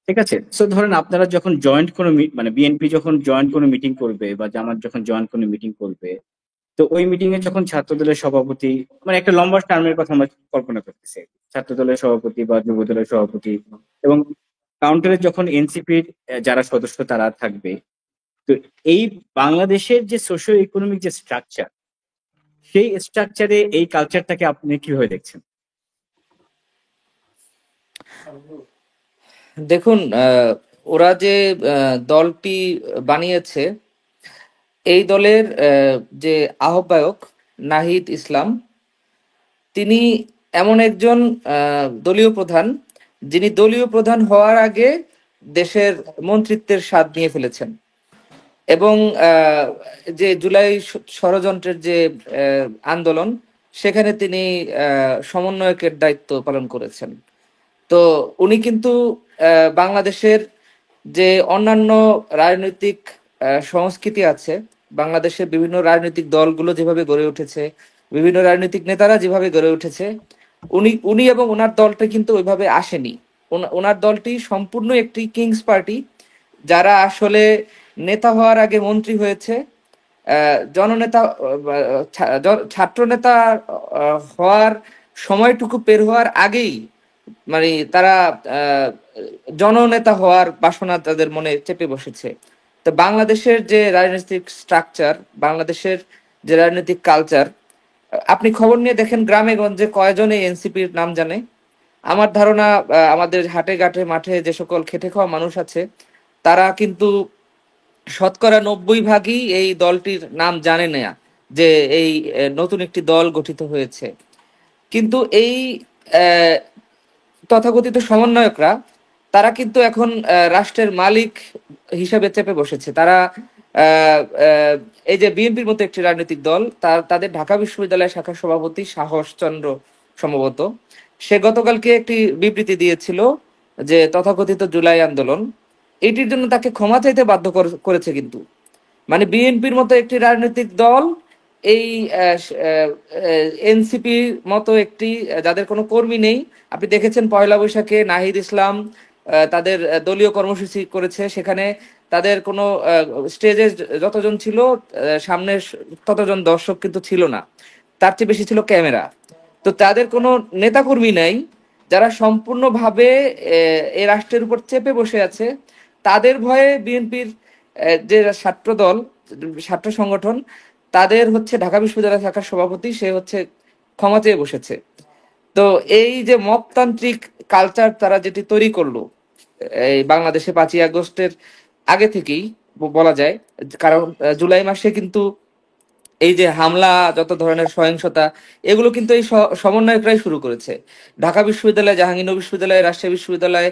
ঠিক আছে? সো ধরেন আপনারা যখন জয়েন্ট কোনো মানে বিএনপি যখন জয়েন্ট কোনো মিটিং করবে বা জামাত যখন জয়েন্ট কোনো মিটিং করবে, তো ওই মিটিং এ যখন ছাত্র দলের সভাপতি, মানে একটা লম্বা টার্মের কথা আমরা কল্পনা করতেছি, ছাত্র দলের সভাপতি বা যুব দলের সভাপতি এবং কাউন্টারে যখন এনসিপির যারা সদস্য তারা থাকবে, তো এই বাংলাদেশের যে সোশিও ইকোনমিক যে স্ট্রাকচার, সেই স্ট্রাকচারে এই কালচারটাকে আপনি কিভাবে দেখছেন? দেখুন, ওরা যে দলটি বানিয়েছে, এই দলের যে আহ্বায়ক নাহিদ ইসলাম, তিনি এমন একজন দলীয় প্রধান, যিনি দলীয় প্রধান হওয়ার আগে দেশের মন্ত্রিত্বের স্বাদ নিয়ে ফেলেছেন, এবং যে জুলাই ষড়যন্ত্রের যে আন্দোলন, সেখানে তিনি সমন্বয়কের দায়িত্ব পালন করেছেন। তো উনি কিন্তু বাংলাদেশের যে অন্যান্য রাজনৈতিক সংস্কৃতি আছে, বাংলাদেশের বিভিন্ন রাজনৈতিক দলগুলো যেভাবে গড়ে উঠেছে, বিভিন্ন রাজনৈতিক নেতারা যেভাবে গড়ে উঠেছে, উনি এবং ওনার দলটা কিন্তু ওইভাবে আসেনি। ওনার দলটি সম্পূর্ণ একটি কিংস পার্টি, যারা আসলে নেতা হওয়ার আগে মন্ত্রী হয়েছে, জননেতা, ছাত্র নেতা হওয়ার সময়টুকু পের হওয়ার আগেই মানে তারা জননেতা হওয়ার বাসনা তাদের মনে চেপে বসেছে। তো বাংলাদেশের যে রাজনৈতিক স্ট্রাকচার, বাংলাদেশের যে রাজনৈতিক কালচার, আপনি খবর নিয়ে দেখেন গ্রামে গঞ্জে কয়জন এই এনসিপির নাম জানে? আমার ধারণা আমাদের হাটে ঘাটে মাঠে যে সকল খেটে খাওয়া মানুষ আছে, তারা কিন্তু শতকরা 90 ভাগই এই দলটির নাম জানে না। যে এই নতুন একটি দল গঠিত হয়েছে। কিন্তু এই আহ, তথাকথিত সমন্বয়করা তারা কিন্তু এখন রাষ্ট্রের মালিক হিসাবে চেপে বসেছে। তারা আহ, আহ, এই যে বিএনপির মতো একটি রাজনৈতিক দল, তাদের ঢাকা বিশ্ববিদ্যালয় শাখার সভাপতি সাহস চন্দ্র সম্ভবত, সে গতকালকে একটি বিবৃতি দিয়েছিল যে তথাকথিত জুলাই আন্দোলন এটির জন্য তাকে ক্ষমা চাইতে বাধ্য করেছে। কিন্তু মানে বিএনপির মতো একটি রাজনৈতিক দল এই এনসিপির মতো একটি যাদের কোনো কর্মী নেই, আপনি দেখেছেন পয়লা বৈশাখে নাহিদ ইসলাম তাদের দলীয় কর্মসূচি করেছে, সেখানে তাদের কোনো স্টেজে যতজন ছিল সামনে ততজন দর্শক কিন্তু ছিল না, তার চেয়ে বেশি ছিল ক্যামেরা। তো তাদের কোনো নেতাকর্মী নাই, যারা সম্পূর্ণভাবে এই রাষ্ট্রের উপর চেপে বসে আছে। তাদের ভয়ে বিএনপির যে ছাত্র দল, ছাত্র সংগঠন, তাদের হচ্ছে ঢাকা বিশ্ববিদ্যালয় শাখার সভাপতি সে হচ্ছে ক্ষমা চেয়ে বসেছে। তো এই যে মপতান্ত্রিক কালচার তারা যেটি তৈরি করলো এই বাংলাদেশে 5ই আগস্টের আগে থেকেই বলা যায়, কারণ জুলাই মাসে কিন্তু এই যে হামলা, যত ধরনের সহিংসতা, এগুলো কিন্তু এই সমন্বয়করাই শুরু করেছে। ঢাকা বিশ্ববিদ্যালয়, জাহাঙ্গীরনগর বিশ্ববিদ্যালয়, রাজশাহী বিশ্ববিদ্যালয়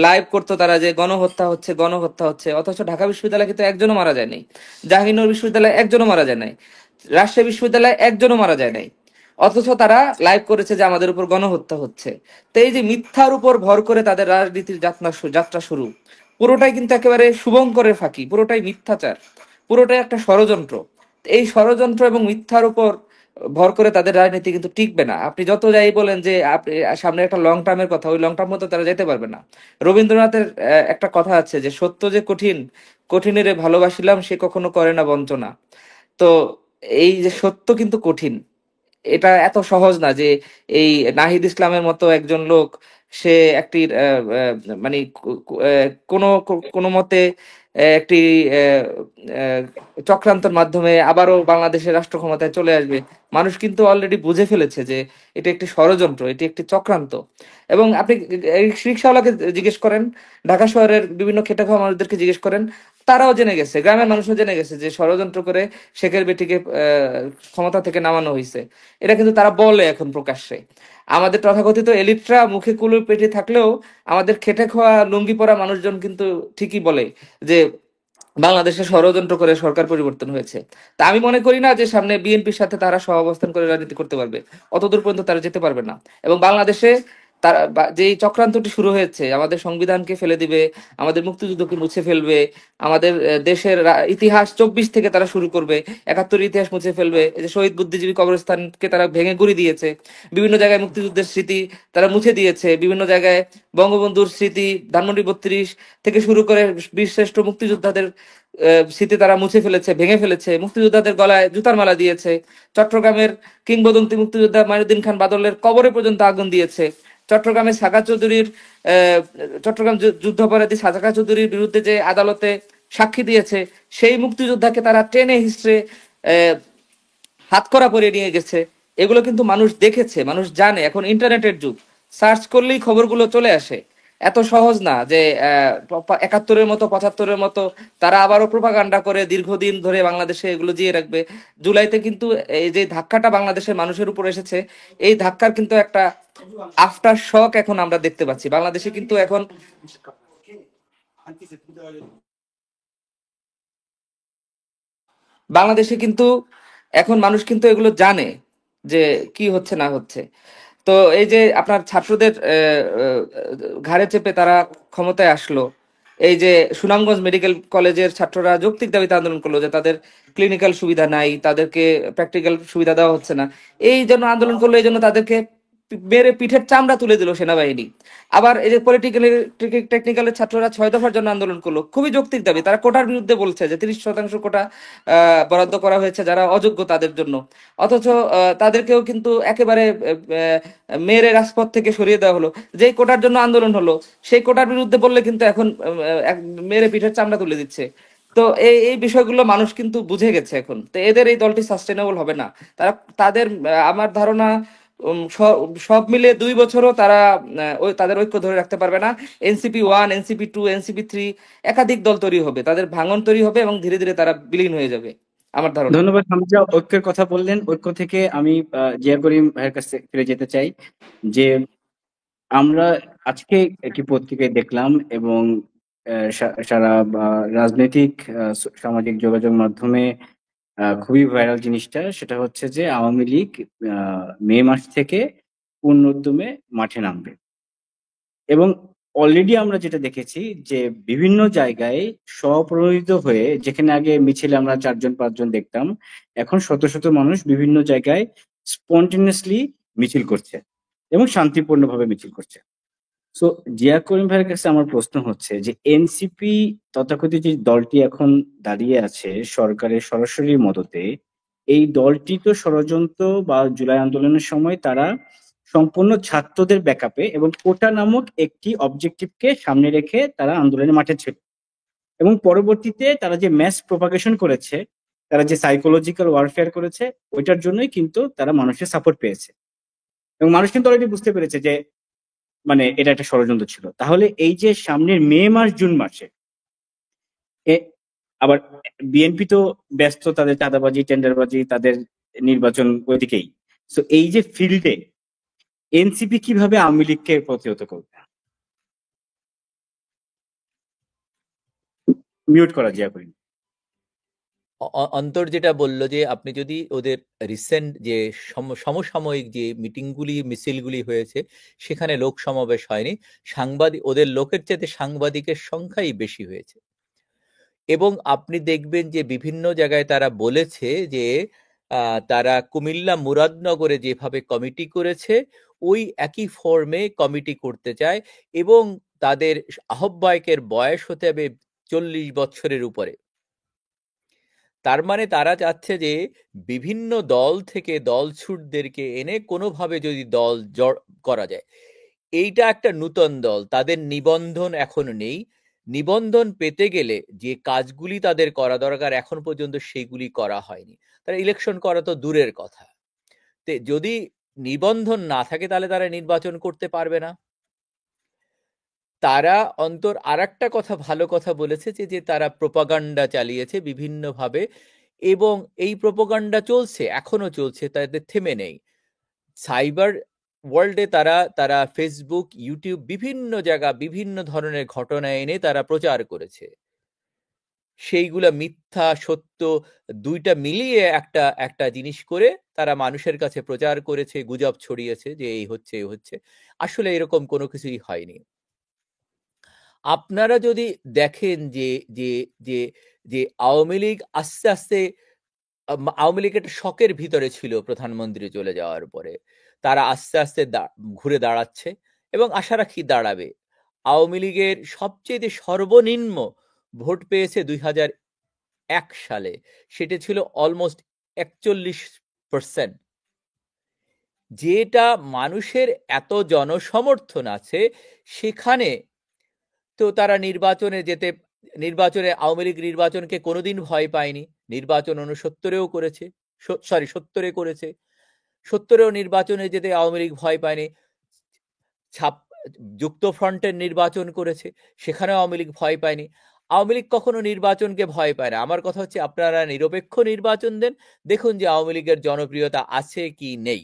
লাইভ করতো তারা যে গণহত্যা হচ্ছে, গণহত্যা হচ্ছে, অথচ ঢাকা বিশ্ববিদ্যালয় কিন্তু একজনও মারা যায় নাই, জাহাঙ্গীরনগর বিশ্ববিদ্যালয় একজনও মারা যায় নাই, রাজশাহী বিশ্ববিদ্যালয় একজনও মারা যায় নাই, অথচ তারা লাইভ করেছে যে আমাদের উপর গণহত্যা হচ্ছে। তো এই যে মিথ্যার উপর ভর করে তাদের রাজনীতির যাত্রা শুরু, পুরোটাই কিন্তু একেবারে শুভঙ্করের ফাঁকি, পুরোটাই মিথ্যাচার, পুরোটাই একটা ষড়যন্ত্র। এই ষড়যন্ত্র এবং মিথ্যার উপর ভর করে তাদের রাজনীতি কিন্তু টিকবে না। আপনি যত যাই বলেন যে আপনি সামনে একটা লং টার্মের কথা, ওই লং টার্ম মতো তারা যেতে পারবে না। রবীন্দ্রনাথের একটা কথা আছে যে সত্য যে কঠিন, কঠিনেরে ভালোবাসিলাম সে কখনো করে না বঞ্চনা। তো এই যে সত্য কিন্তু কঠিন, এটা এত সহজ না যে এই নাহিদ ইসলামের মতো একজন লোক সে একটি মানে কোনো কোনো মতে একটি আহ, আহ, চক্রান্তের মাধ্যমে আবারও বাংলাদেশের রাষ্ট্র ক্ষমতায় চলে আসবে। মানুষ কিন্তু অলরেডি বুঝে ফেলেছে যে এটি একটি ষড়যন্ত্র, এটি একটি চক্রান্ত। এবং আপনি এই রিক্সাওয়ালাকে জিজ্ঞেস করেন, ঢাকা শহরের বিভিন্ন খেটে খাওয়া মানুষদেরকে জিজ্ঞেস করেন, তারাও জেনে গেছে, গ্রামের মানুষও জেনে গেছে যে ষড়যন্ত্র করে শেখের বেটিকে ক্ষমতা থেকে নামানো হয়েছে। এটা কিন্তু তারা বলে এখন প্রকাশ্যে। আমাদের তথাকথিত এলিটরা মুখে কুলুপ পেটে থাকলেও আমাদের খেটে খাওয়া লুঙ্গি পরা মানুষজন কিন্তু ঠিকই বলে যে বাংলাদেশে ষড়যন্ত্র করে সরকার পরিবর্তন হয়েছে। তা আমি মনে করি না যে সামনে বিএনপির সাথে তারা সহাবস্থান করে রাজনীতি করতে পারবে, অতদূর পর্যন্ত তারা যেতে পারবে না। এবং বাংলাদেশে তারা যে চক্রান্তটি শুরু হয়েছে, আমাদের সংবিধানকে ফেলে দিবে, আমাদের মুক্তিযুদ্ধকে মুছে ফেলবে, আমাদের দেশের ইতিহাস 24 থেকে তারা শুরু করবে, 71 ইতিহাস মুছে ফেলবে। এই যে শহীদ বুদ্ধিজীবী কবরস্থানকে তারা ভেঙে গুড়ি দিয়েছে, বিভিন্ন জায়গায় মুক্তিযুদ্ধের স্মৃতি তারা মুছে দিয়েছে, বিভিন্ন জায়গায় বঙ্গবন্ধুর স্মৃতি, ধানমন্ডি 32 থেকে শুরু করে বীরশ্রেষ্ঠ মুক্তিযোদ্ধাদের স্মৃতি তারা মুছে ফেলেছে, ভেঙে ফেলেছে, মুক্তিযোদ্ধাদের গলায় জুতার মালা দিয়েছে, চট্টগ্রামের কিংবদন্তি মুক্তিযোদ্ধা মাইনুদ্দিন খান বাদলের কবরে পর্যন্ত আগুন দিয়েছে, চট্টগ্রামের সাকা চৌধুরীর চট্টগ্রাম যুদ্ধাপরাধী সাকা চৌধুরীর বিরুদ্ধে যে আদালতে সাক্ষী দিয়েছে, সেই মুক্তিযোদ্ধাকে তারা টেনে হিস্ট্রে হাতকড়া পরিয়ে নিয়ে গেছে। এগুলো কিন্তু মানুষ দেখেছে, মানুষ জানে। এখন ইন্টারনেটের যুগ, সার্চ করলেই খবরগুলো চলে আসে। এত সহজ না যে 71-এর মতো 75-এর মতো তারা আবারও প্রোপাগান্ডা করে দীর্ঘদিন ধরে বাংলাদেশে এগুলো জিয়ে রাখবে। জুলাইতে কিন্তু এই যে ধাক্কাটা বাংলাদেশের মানুষের উপর এসেছে, এই ধাক্কার কিন্তু একটা আফটার শক এখন আমরা দেখতে পাচ্ছি বাংলাদেশে। কিন্তু এখন বাংলাদেশে কিন্তু এখন মানুষ কিন্তু এগুলো জানে যে কি হচ্ছে না হচ্ছে। তো এই যে আপনার ছাত্রদের ঘাড়ে চেপে তারা ক্ষমতায় আসলো, এই যে সুনামগঞ্জ মেডিকেল কলেজের ছাত্ররা যৌক্তিক দাবিতে আন্দোলন করলো যে তাদের ক্লিনিক্যাল সুবিধা নাই, তাদেরকে প্র্যাকটিক্যাল সুবিধা দেওয়া হচ্ছে না, এই জন্য আন্দোলন করলো, এই জন্য তাদেরকে মেরে পিঠের চামড়া তুলে দিল সেনাবাহিনী। আবার এই যে পলিটিক্যাল টেকনিক্যালের ছাত্ররা 6 দফার জন্য আন্দোলন করলো, খুবই যৌক্তিক দাবি, তারা কোটার বিরুদ্ধে বলছে যে 30% কোটা বরাদ্দ করা হয়েছে যারা অযোগ্য তাদের জন্য, অথচ তাদেরকেও কিন্তু একেবারে মেরে রাজপথ থেকে সরিয়ে দেওয়া হলো। যেই কোটার জন্য আন্দোলন হলো সেই কোটার বিরুদ্ধে বললে কিন্তু এখন মেরে পিঠের চামড়া তুলে দিচ্ছে। তো এই এই বিষয়গুলো মানুষ কিন্তু বুঝে গেছে এখন। তো এদের এই দলটি সাস্টেনেবল হবে না। তারা তাদের আমার ধারণা সব মিলে 2 বছরও তারা ওই তাদের ঐক্য ধরে রাখতে পারবে না। এনসিপি 1, এনসিপি 2, এনসিপি 3 একাধিক দল তৈরি হবে, তাদের ভাঙন তৈরি হবে এবং ধীরে ধীরে তারা বিলীন হয়ে যাবে। আমার ধারণা। ধন্যবাদ হামজা, ঐক্যের কথা বললেন। ঐক্য থেকে আমি জিয়া করিম ভাইয়ের কাছে ফিরে যেতে চাই যে আমরা আজকে একটি পত্রিকায় দেখলাম এবং সারা রাজনৈতিক সামাজিক যোগাযোগ মাধ্যমে খুবই ভাইরাল জিনিসটা, সেটা হচ্ছে যে আওয়ামী লীগ মে মাস থেকে পূর্ণ উদ্যমে মাঠে নামবে। এবং অলরেডি আমরা যেটা দেখেছি যে বিভিন্ন জায়গায় স্বপ্রণোদিত হয়ে, যেখানে আগে মিছিলে আমরা 4-5 জন দেখতাম, এখন শত শত মানুষ বিভিন্ন জায়গায় স্পন্টেনিয়াসলি মিছিল করছে এবং শান্তিপূর্ণভাবে মিছিল করছে। সো জিয়া করিম ভাইয়ের কাছে আমার প্রশ্ন হচ্ছে যে এনসিপি তথাকথিত যে দলটি এখন দাঁড়িয়ে আছে সরকারের সরাসরি মদতে, এই দলটি তো ষড়যন্ত্র বা জুলাই আন্দোলনের সময় তারা সম্পূর্ণ ছাত্রদের ব্যাকআপে এবং কোটা নামক একটি অবজেক্টিভকে সামনে রেখে তারা আন্দোলনের মাঠে ছিল। এবং পরবর্তীতে তারা যে ম্যাস প্রপাগেশন করেছে, তারা যে সাইকোলজিক্যাল ওয়ারফেয়ার করেছে, ওইটার জন্যই কিন্তু তারা মানুষের সাপোর্ট পেয়েছে এবং মানুষ কিন্তু অলরেডি বুঝতে পেরেছে যে মানে এটা একটা ষড়যন্ত্র ছিল। তাহলে এই যে সামনের মে মাস জুন মাসে আবার বিএনপি তো ব্যস্ত তাদের চাঁদাবাজি টেন্ডারবাজি, তাদের নির্বাচন ওইদিকেই। সো এই যে ফিল্ডে এনসিপি কিভাবে আওয়ামী লীগকে প্রতিহত করবে? মিউট করা জিয়া করিম। অন্তর যেটা বলল যে আপনি যদি ওদের রিসেন্ট যে সমসাময়িক যে মিটিংগুলি মিছিলগুলি হয়েছে সেখানে লোক সমাবেশ হয়নি, ওদের লোকের চাইতে সাংবাদিকের সংখ্যাই বেশি হয়েছে। এবং আপনি দেখবেন যে বিভিন্ন জায়গায় তারা বলেছে যে তারা কুমিল্লা মুরাদনগরে যেভাবে কমিটি করেছে ওই একই ফর্মে কমিটি করতে চায় এবং তাদের আহ্বায়কের বয়স হতে হবে 40 বছরের উপরে। তার মানে তারা চাচ্ছে যে বিভিন্ন দল থেকে দলছুটদেরকে এনে কোনোভাবে যদি দল করা যায়। এইটা একটা নূতন দল, তাদের নিবন্ধন এখনো নেই। নিবন্ধন পেতে গেলে যে কাজগুলি তাদের করা দরকার এখন পর্যন্ত সেগুলি করা হয়নি। তারা ইলেকশন করা তো দূরের কথা, যদি নিবন্ধন না থাকে তাহলে তারা নির্বাচন করতে পারবে না। তারা অন্তর আরেকটা কথা ভালো কথা বলেছে যে তারা প্রোপাগান্ডা চালিয়েছে বিভিন্নভাবে এবং এই প্রোপাগান্ডা চলছে, এখনো চলছে, তাদের থেমে নেই। সাইবার ওয়ার্ল্ডে তারা ফেসবুক, ইউটিউব বিভিন্ন জায়গা বিভিন্ন ধরনের ঘটনা এনে তারা প্রচার করেছে। সেইগুলা মিথ্যা সত্য দুইটা মিলিয়ে একটা জিনিস করে তারা মানুষের কাছে প্রচার করেছে, গুজব ছড়িয়েছে যে এই হচ্ছে এই হচ্ছে। আসলে এরকম কোনো কিছুই হয়নি। আপনারা যদি দেখেন যে যে যে যে আওয়ামী লীগ আস্তে আস্তে আওয়ামী লীগ একটা শকের ভিতরে ছিল প্রধানমন্ত্রী চলে যাওয়ার পরে, তারা আস্তে আস্তে ঘুরে দাঁড়াচ্ছে এবং আশা রাখি দাঁড়াবে। আওয়ামী লীগের সবচেয়ে সর্বনিম্ন ভোট পেয়েছে 2001 সালে, সেটা ছিল অলমোস্ট 41%। যেটা মানুষের এত জনসমর্থন আছে সেখানে তো তারা নির্বাচনে আওয়ামী লীগ নির্বাচনকে কোনোদিন ভয় পায়নি। নির্বাচন 69-এও করেছে, 70-এ করেছে, 70-এও নির্বাচনে যেতে আওয়ামী লীগ ভয় পায়নি। যুক্তফ্রন্টের নির্বাচন করেছে, সেখানেও আওয়ামী লীগ ভয় পায়নি। আওয়ামী লীগ কখনো নির্বাচনকে ভয় পায় না। আমার কথা হচ্ছে আপনারা নিরপেক্ষ নির্বাচন দেন, দেখুন যে আওয়ামী লীগের জনপ্রিয়তা আছে কি নেই,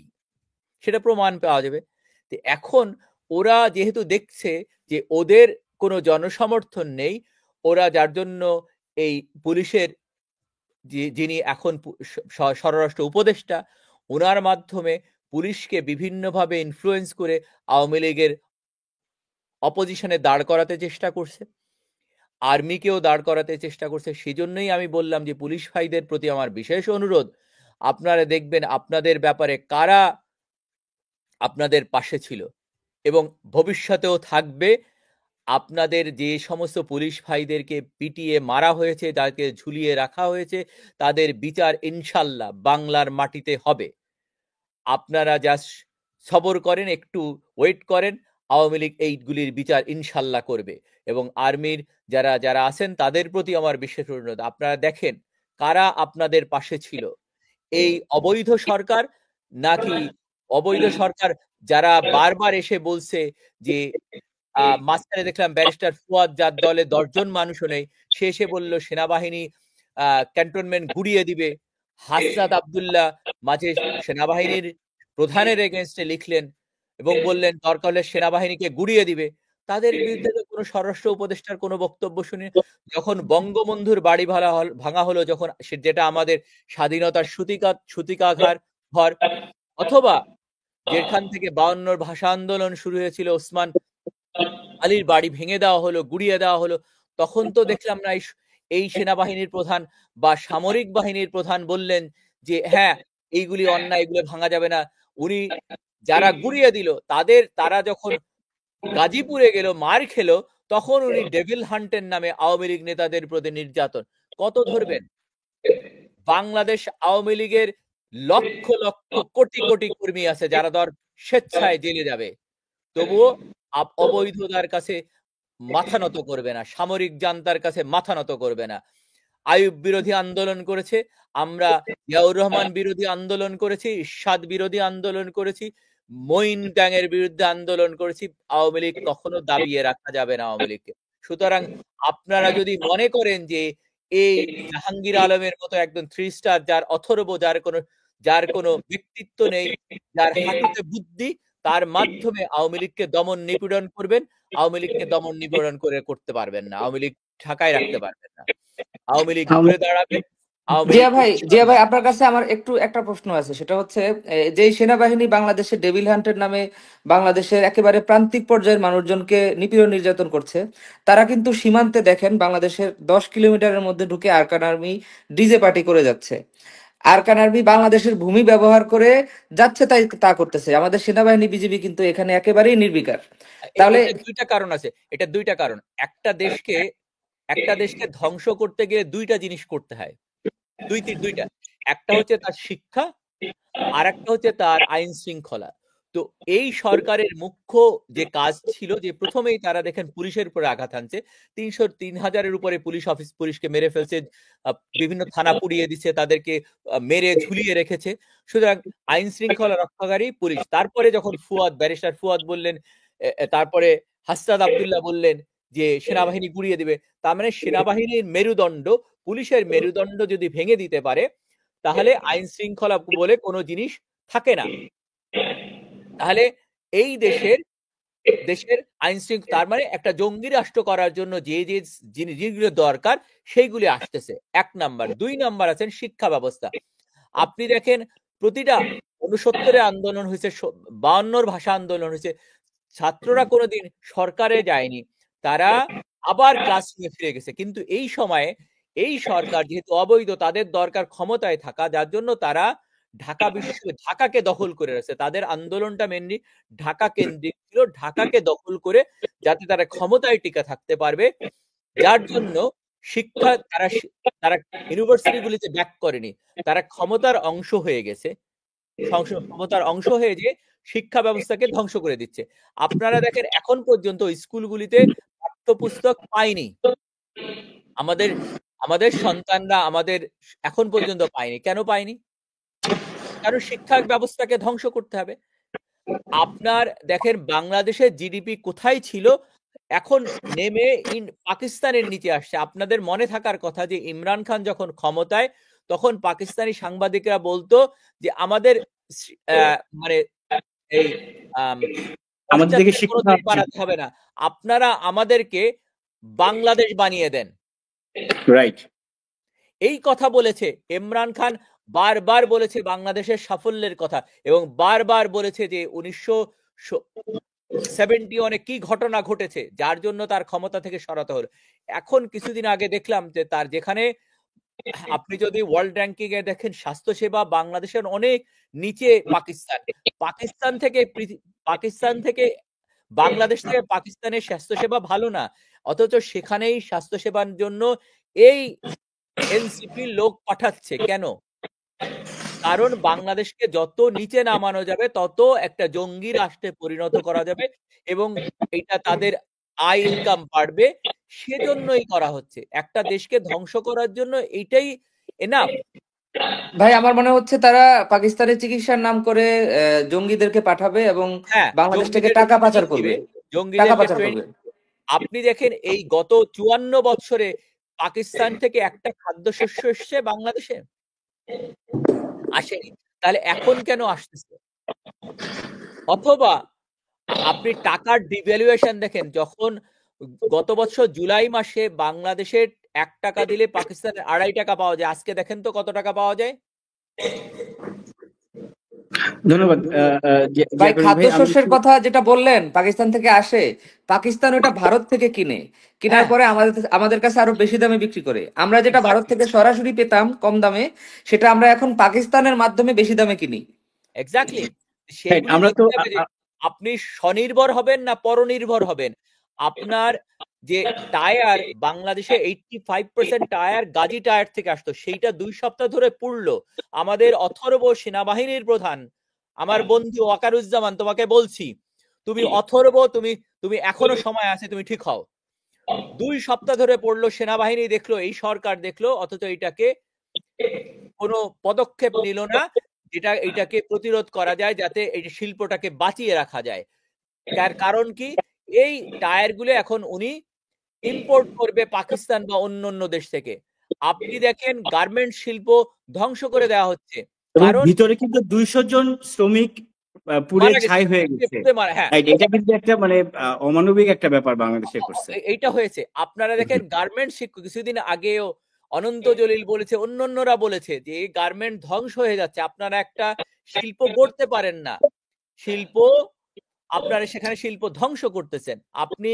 সেটা প্রমাণ পাওয়া যাবে। এখন ওরা যেহেতু দেখছে যে ওদের কোনো জনসমর্থন নেই, ওরা যার জন্য এই পুলিশের যিনি এখন স্বরাষ্ট্র উপদেষ্টা, ওনার মাধ্যমে পুলিশকে বিভিন্নভাবে ইনফ্লুয়েন্স করে আওয়ামী লীগের অপোজিশনে দাঁড় করাতে চেষ্টা করছে, আর্মিকেও দাঁড় করাতে চেষ্টা করছে। সেজন্যই আমি বললাম যে পুলিশ ভাইদের প্রতি আমার বিশেষ অনুরোধ, আপনারা দেখবেন আপনাদের ব্যাপারে কারা আপনাদের পাশে ছিল এবং ভবিষ্যতেও থাকবে। আপনাদের যে সমস্ত পুলিশ ভাইদেরকে পিটিয়ে মারা হয়েছে, তাদেরকে ঝুলিয়ে রাখা হয়েছে, তাদের বিচার ইনশাল্লাহ বাংলার মাটিতে হবে। আপনারা জাস্ট সবর করেন, একটু ওয়েট করেন, আওয়ামী লীগ এইগুলির বিচার ইনশাল্লাহ করবে। এবং আর্মির যারা আছেন তাদের প্রতি আমার বিশেষ অনুরোধ, আপনারা দেখেন কারা আপনাদের পাশে ছিল। এই অবৈধ সরকার নাকি অবৈধ সরকার যারা বারবার এসে বলছে যে মাঝখানে দেখলাম ব্যারিস্টার ফুয়াদ, যার দলে 10 জন মানুষও নেই, সে এসে বলল সেনাবাহিনী ক্যান্টনমেন্ট গুড়িয়ে দিবে। হাসনাত আব্দুল্লাহ মাঝে সেনাবাহিনীর প্রধানের এগেনস্টে লিখলেন এবং বললেন দরকার হলে সেনাবাহিনীকে গুড়িয়ে দিবে। তাদের বিরুদ্ধে তো কোনো স্বরাষ্ট্র উপদেষ্টার কোনো বক্তব্য শুনি। যখন বঙ্গবন্ধুর বাড়ি ভাঙা হলো, যখন যেটা আমাদের স্বাধীনতার সূতিকাঘর ঘর, অথবা যেখান থেকে 52 ভাষা আন্দোলন শুরু হয়েছিল, ওসমান আলীর বাড়ি ভেঙে দেওয়া হলো, গুড়িয়ে দেওয়া হলো, তখন তো দেখলাম না এই সেনাবাহিনীর প্রধান বা সামরিক বাহিনীর প্রধান বললেন যে হ্যাঁ এইগুলি অন্যায়, এগুলো ভাঙা যাবে না। উনি যারা গুড়িয়ে দিল তারা যখন গাজীপুরে গেল, মার খেলো, তখন উনি ডেভিল হান্টের নামে আওয়ামী লীগ নেতাদের প্রতি নির্যাতন। কত ধরবেন? বাংলাদেশ আওয়ামী লীগের লক্ষ লক্ষ কোটি কোটি কর্মী আছে যারা স্বেচ্ছায় জেলে যাবে, তবুও অবৈধতার কাছে মাথা নত করবে না, সামরিক জান্তার কাছে মাথা নত করবে না। আইয়ুব বিরোধী আন্দোলন করেছে, আমরা জিয়াউর রহমান বিরোধী আন্দোলন করেছি, ইরশাদ বিরোধী আন্দোলন করেছি, মঈন গ্যাংয়ের বিরুদ্ধে আন্দোলন করেছি। আওয়ামী লীগ কখনো দাবিয়ে রাখা যাবে না আওয়ামী লীগকে। সুতরাং আপনারা যদি মনে করেন যে এই জাহাঙ্গীর আলমের মতো একজন 3 স্টার, যার অথর্ব, যার কোনো ব্যক্তিত্ব নেই, যার হাঁটুতে বুদ্ধি, তার মাধ্যমে আওয়ামী লীগকে দমন নিপীড়ন করবেন, আওয়ামী লীগকে দমন নিপীড়ন করতে পারবেন না। আওয়ামী লীগ ঢাকায় রাখতে পারবেন না। আওয়ামী লীগ ঘুরে দাঁড়াবে। জিয়া ভাই আপনার কাছে আমার একটা প্রশ্ন আছে, সেটা হচ্ছে যে সেনাবাহিনী বাংলাদেশের ডেভিল হান্টের নামে বাংলাদেশের একেবারে প্রান্তিক পর্যায়ের মানুষজনকে নিপীড়ন নির্যাতন করছে, তারা কিন্তু সীমান্তে দেখেন বাংলাদেশের 10 কিলোমিটারের মধ্যে ঢুকে আরকান আর্মি ডিজে পার্টি করে যাচ্ছে। আরকান আর্মি বাংলাদেশের ভূমি ব্যবহার করে যাচ্ছে, তা করতেছে। আমাদের সেনাবাহিনী বিজিবি কিন্তু এখানে একেবারেই নির্বিকার। তাহলে দুইটা কারণ আছে, এটা দুইটা কারণ। একটা দেশকে ধ্বংস করতে গেলে দুইটা জিনিস করতে হয়, দুইটা। একটা হচ্ছে তার শিক্ষা, আর একটা হচ্ছে তার আইন শৃঙ্খলা। তো এই সরকারের মুখ্য যে কাজ ছিল যে প্রথমেই তারা দেখেন পুলিশের উপরে আঘাত আনছে, 3,000-3,000-এর উপরে পুলিশকে মেরে ফেলছে, বিভিন্ন থানা পুড়িয়ে দিচ্ছে, তাদেরকে মেরে ঝুলিয়ে রেখেছে। সুতরাং আইন শৃঙ্খলা রক্ষাকারী পুলিশ। তারপরে যখন ব্যারিস্টার ফুয়াদ বললেন, তারপরে হাসনাত আব্দুল্লাহ বললেন যে সেনাবাহিনী গুড়িয়ে দিবে, তার মানে সেনাবাহিনীর মেরুদণ্ড, পুলিশের মেরুদণ্ড যদি ভেঙে দিতে পারে, তাহলে আইন শৃঙ্খলা বলে কোনো জিনিস থাকে না। তাহলে এই দেশের আইন শৃঙ্খলা, তার মানে একটা জঙ্গি রাষ্ট্র করার জন্য যে জিনিসগুলো দরকার সেইগুলি আসতেছে, 1 নাম্বার। 2 নাম্বার আছেন শিক্ষা ব্যবস্থা। আপনি দেখেন প্রতিটা 69-এ আন্দোলন হয়েছে, 52 ভাষা আন্দোলন হয়েছে, ছাত্ররা কোনোদিন সরকারে যায়নি, তারা আবার ক্লাসরুমে ফিরে গেছে। কিন্তু এই সময়ে এই সরকার যেহেতু অবৈধ, তাদের দরকার ক্ষমতায় থাকা, যার জন্য তারা ঢাকাকে দখল করে রাখছে। তাদের আন্দোলনটা মেনলি ঢাকা কেন্দ্রিক ছিল, ঢাকাকে দখল করে যাতে তারা ক্ষমতায় টিকে থাকতে পারবে, যার জন্য শিক্ষা তারা ইউনিভার্সিটিগুলিতে ব্যাক করেনি, তারা ক্ষমতার অংশ হয়ে গেছে, ক্ষমতার অংশ হয়ে যে শিক্ষা ব্যবস্থাকে ধ্বংস করে দিচ্ছে। আপনারা দেখেন এখন পর্যন্ত স্কুলগুলিতে পাঠ্যপুস্তক পায়নি, আমাদের সন্তানরা এখন পর্যন্ত পায়নি। কেন পায়নি? কারণ শিক্ষা ব্যবস্থাকে ধ্বংস করতে হবে। আপনার দেখেন বাংলাদেশের জিডিপি কোথায় ছিল, এখন নেমে পাকিস্তানের নিচে আসছে। আপনাদের মনে থাকার কথা যে ইমরান খান যখন ক্ষমতায়, তখন পাকিস্তানি সাংবাদিকরা বলতো যে আমাদের মানে এই আমাদেরকে শিক্ষা বানাতে হবে না, আপনারা আমাদেরকে বাংলাদেশ বানিয়ে দেন। রাইট, এই কথা বলেছে ইমরান খান, বারবার বলেছে বাংলাদেশের সাফল্যের কথা, এবং বারবার বলেছে যে 1971 কি ঘটনা ঘটেছে যার জন্য তার ক্ষমতা থেকে সরাতে হলো। এখন কিছুদিন আগে দেখলাম যে তার যেখানে আপনি যদি ওয়ার্ল্ড র্যাঙ্কিং এ দেখেন, স্বাস্থ্যসেবা বাংলাদেশের অনেক নিচে পাকিস্তান থেকে বাংলাদেশ থেকে পাকিস্তানের স্বাস্থ্যসেবা ভালো না, অথচ সেখানেই স্বাস্থ্যসেবার জন্য এই এনসিপি লোক পাঠাচ্ছে। কেন? কারণ বাংলাদেশকে যত নিচে নামানো যাবে তত একটা জঙ্গি রাষ্ট্রে পরিণত করা যাবে, এবং এটা তাদের আয় ইনকাম বাড়বে, সেজন্যই করা হচ্ছে। একটা দেশকে ধ্বংস করার জন্য এটাই এনাফ। ভাই আমার মনে হচ্ছে তারা পাকিস্তানের চিকিৎসার নাম করে জঙ্গিদেরকে পাঠাবে এবং বাংলাদেশ থেকে টাকা পাচার করবে। আপনি দেখেন এই গত 54 বছরে পাকিস্তান থেকে একটা খাদ্যশস্য এসছে বাংলাদেশে? আসেনি। তাহলে এখন কেন আসতেছে? অথবা আপনি টাকার ডিভ্যালুয়েশন দেখেন, যখন গত বছর জুলাই মাসে বাংলাদেশের 1 টাকা দিলে পাকিস্তানের 2.5 টাকা পাওয়া যায়, আজকে দেখেন তো কত টাকা পাওয়া যায়। ধন্যবাদ ভাই, জিয়া করিম ভাই। খাদ্যশস্যের কথা যেটা বললেন পাকিস্তান থেকে আসে, পাকিস্তান ওটা ভারত থেকে কেনার হ্যাঁ, পরে আমাদের কাছে আরো বেশি দামে বিক্রি করে। আমরা যেটা ভারত এক্স্যাক্টলি থেকে সরাসরি পেতাম কম দামে, সেটা আমরা এখন পাকিস্তানের মাধ্যমে বেশি দামে কিনি। এক্স্যাক্টলি Right, সেইগুলো আমরা তো দেখতে হবে যে আপনি স্বনির্ভর হবেন না পরনির্ভর হবেন। আপনার যে টায়ার, বাংলাদেশে 85% টায়ার গাজী টায়ার থেকে আসতো, সেইটা 2 সপ্তাহ ধরে পুড়লো। আমাদের অথর্ব সেনাবাহিনীর প্রধান, আমার বন্ধু ওয়াকারুজ্জামান, তোমাকে বলছি, তুমি অথর্ব, তুমি এখনো সময় আছে, তুমি ঠিক হও। 2 সপ্তাহ ধরে পড়লো, সেনাবাহিনী দেখলো, এই সরকার দেখলো, অথচ এইটাকে কোনো পদক্ষেপ নিল না যেটা এইটাকে প্রতিরোধ করা যায়, যাতে এই শিল্পটাকে বাঁচিয়ে রাখা যায়। তার কারণ কি? এই টায়ারগুলো এখন উনি ইম্পোর্ট করবে পাকিস্তান বা অন্য দেশ থেকে। আপনি দেখেন গার্মেন্ট শিল্প ধ্বংস করে দেওয়া হচ্ছে, এবং কারণ ভিতরে কিন্তু 200 জন শ্রমিক পুড়ে মারা গেছে, ছাই হয়ে গেছে। হ্যাঁ, Right, এটা কিন্তু একটা মানে অমানবিক একটা ব্যাপার বাংলাদেশে করছে। এইটা হয়েছে। আপনারা দেখেন গার্মেন্ট শিল্প, কিছুদিন আগেও অনন্ত জলিল বলেছে, অন্যান্যরা বলেছে যে এই গার্মেন্ট ধ্বংস হয়ে যাচ্ছে, আপনারা একটা শিল্প গড়তে পারেন না, আপনারা সেখানে শিল্প ধ্বংস করতেছেন। আপনি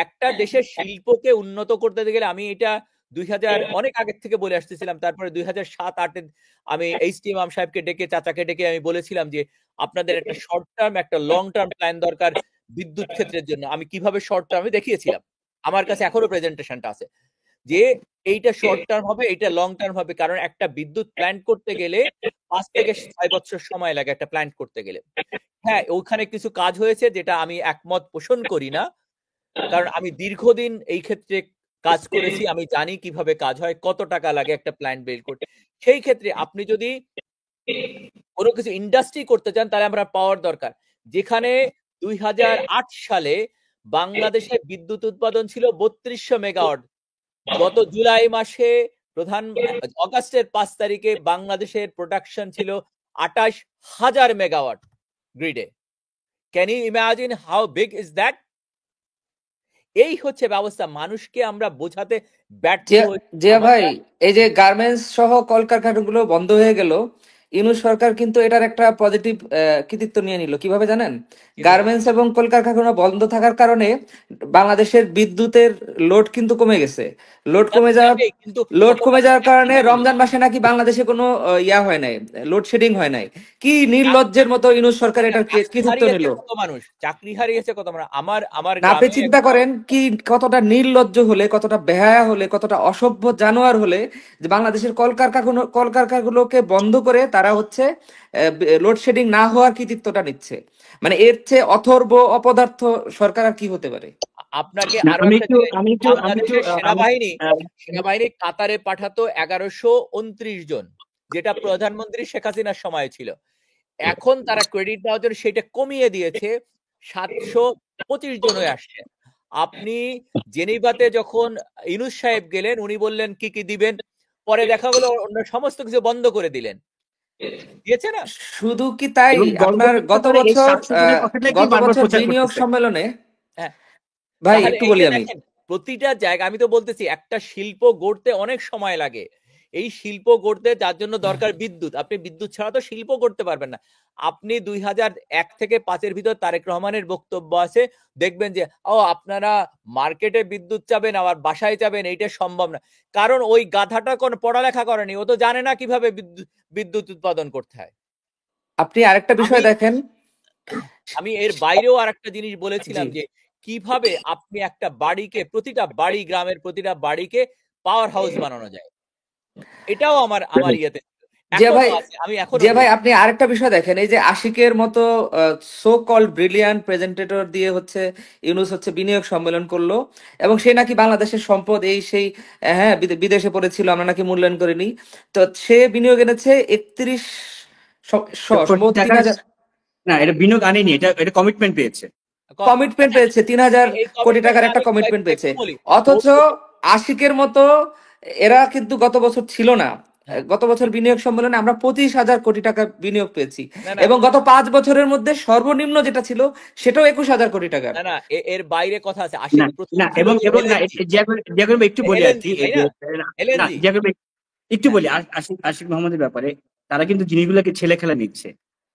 একটা দেশের শিল্পকে উন্নত করতে গেলে, আমি এটা 2000 অনেক আগের থেকে বলে আসতেছিলাম, তারপরে 2007-08 আমি এইচ.টি. ইমাম সাহেবকে ডেকে, চাচাকে ডেকে আমি বলেছিলাম যে আপনাদের একটা শর্ট টার্ম, একটা লং টার্ম প্ল্যান দরকার বিদ্যুৎ ক্ষেত্রের জন্য। আমি কিভাবে শর্ট টার্মে দেখিয়েছিলাম, আমার কাছে এখনো প্রেজেন্টেশনটা আছে, যে এইটা শর্ট টার্ম হবে, এইটা লং টার্ম হবে। কারণ একটা বিদ্যুৎ প্ল্যান্ট করতে গেলে 5 থেকে 6 বছর সময় লাগে একটা প্ল্যান্ট করতে গেলে। হ্যাঁ, ওখানে কিছু কাজ হয়েছে যেটা আমি একমত পোষণ করি না, কারণ আমি দীর্ঘদিন এই ক্ষেত্রে কাজ করেছি, আমি জানি কিভাবে কাজ হয়, কত টাকা লাগে একটা প্ল্যান্ট বিল্ড করতে। সেই ক্ষেত্রে আপনি যদি কোনো কিছু ইন্ডাস্ট্রি করতে চান, তাহলে আমরা পাওয়ার দরকার। যেখানে 2008 সালে বাংলাদেশে বিদ্যুৎ উৎপাদন ছিল 3200 মেগাওয়াট, গত জুলাই মাসে অগাস্টের 5 তারিখে বাংলাদেশের প্রোডাকশন ছিল 28,000 মেগাওয়াট গ্রিডে। Can you imagine how big is that? এই হচ্ছে ব্যবস্থা, মানুষকে আমরা বোঝাতে ব্যর্থ হই। জিয়া ভাই, এই যে গার্মেন্টস সহ কলকারখানাগুলো বন্ধ হয়ে গেল, ইউনূস সরকার কিন্তু এটার একটা পজিটিভ কৃতিত্ব নিয়ে নিল। কিভাবে জানেন? গার্মেন্টস এবং কলকারখানা বন্ধ থাকার কারণে বাংলাদেশের বিদ্যুতের লোড কিন্তু কমে গেছে। লোড কমে যাওয়ার কারণে রমজান মাসে নাকি বাংলাদেশে কোনো হয় নাই, লোডশেডিং হয় নাই। কি নির্লজ্জের মতো ইউনূস সরকার এটার কৃতিত্ব নিল। কত মানুষ চাকরি হারিয়েছে, কত মানুষ। আমার আপনি চিন্তা করেন কি কতটা নির্লজ্জ হলে, কতটা বেহায়া হলে, কতটা অসভ্য জানোয়ার হলে যে বাংলাদেশের কলকারখানাগুলোকে বন্ধ করে তারা হচ্ছে লোডশেডিং না হওয়ার কৃতিত্বটা নিচ্ছে। মানে এর চেয়ে অথর্ব অপদার্থ সরকার আর কি হতে পারে? আপনাকে না, আরো আমি একটা একটু জিনিস, আমি একটু আমি একটু বাংলাদেশের আমি সেনাবাহিনী কাতারে পাঠাতো 1129 জন, যেটা প্রধানমন্ত্রী শেখ হাসিনার সময় ছিল। এখন তারা ক্রেডিট নেওয়ার জন্য সেটা কমিয়ে দিয়েছে, 725 জন হয়ে আসছে। আপনি জেনিভাতে যখন ইউনূস সাহেব গেলেন, উনি বললেন কি কি দিবেন, পরে দেখা গেল অন্য সমস্ত কিছু বন্ধ করে দিলেন, দিয়েছে না? শুধু কি তাই, এবং আপনার গত বছর 700 জনের কথাটাই কি বারবার প্রচার বিনিয়োগ করতেছে। সম্মেলনে, হ্যাঁ, ভাই তাহলে একটু এই বলি যে আমি, দেখেন, প্রতিটা জায়গা, আমি তো বলতেছি একটা শিল্প গড়তে অনেক সময় লাগে। এই শিল্প গড়তে যার জন্য দরকার বিদ্যুৎ, আপনি বিদ্যুৎ ছাড়া তো শিল্প করতে পারবেন না। আপনি 2001 থেকে 5-এর ভিতর তারেক রহমানের বক্তব্য আছে, দেখবেন যে আপনারা মার্কেটে বিদ্যুৎ চাবেন আবার বাসায় চাবেন, এইটা সম্ভব না। কারণ ওই গাধাটা কোন পড়ালেখা করেনি, ও তো জানে না কিভাবে বিদ্যুৎ উৎপাদন করতে হয়। আপনি আরেকটা বিষয় দেখেন, আমি এর বাইরেও আরেকটা জিনিস বলেছিলাম যে কিভাবে আপনি একটা বাড়িকে, প্রতিটা বাড়ি, গ্রামের প্রতিটা বাড়িকে পাওয়ার হাউস বানানো যায়, এটাও আমার ইয়েতে জিয়া ভাই আপনি আরেকটা বিষয় দেখেন, এই যে আশিকের মতো সো কল্ড ব্রিলিয়ান্ট প্রেজেন্টেটর দিয়ে হচ্ছে ইউনূস হচ্ছে বিনিয়োগ সম্মেলন করলো, এবং সে নাকি বাংলাদেশের সম্পদ এই সেই, হ্যাঁ বিদেশে পড়েছিল, আমরা নাকি মূল্যায়ন করিনি। তো সে বিনিয়োগ এনেছে 31 সম্ভবত 3,000, না, এটা বিনিয়োগ আনেনি, এটা কমিটমেন্ট পেয়েছে। 3,000 কোটি টাকার একটা কমিটমেন্ট পেয়েছে। অথচ আশিকের মতো এরা কিন্তু গত বছর ছিল না। হ্যাঁ গত বছর বিনিয়োগ সম্মেলনে আমরা 25,000 কোটি টাকা বিনিয়োগ পেয়েছি, না না এবং গত 5 বছরের মধ্যে সর্বনিম্ন যেটা ছিল সেটাও 21,000 কোটি টাকার। না না এর বাইরে কথা আছে। না আশিক প্রথম না ছিল এবং হচ্ছে এবং না এলএনজি। জিয়া করিম একটু বলি আর কি, এলএনজি এই তাই যে না? না না, এলএনজি। জিয়া করিম একটু হ্যাঁ বলি আশিক আশিক মোহাম্মদের ব্যাপারে। তারা কিন্তু জিনিসগুলোকে ছেলে খেলা নিচ্ছে।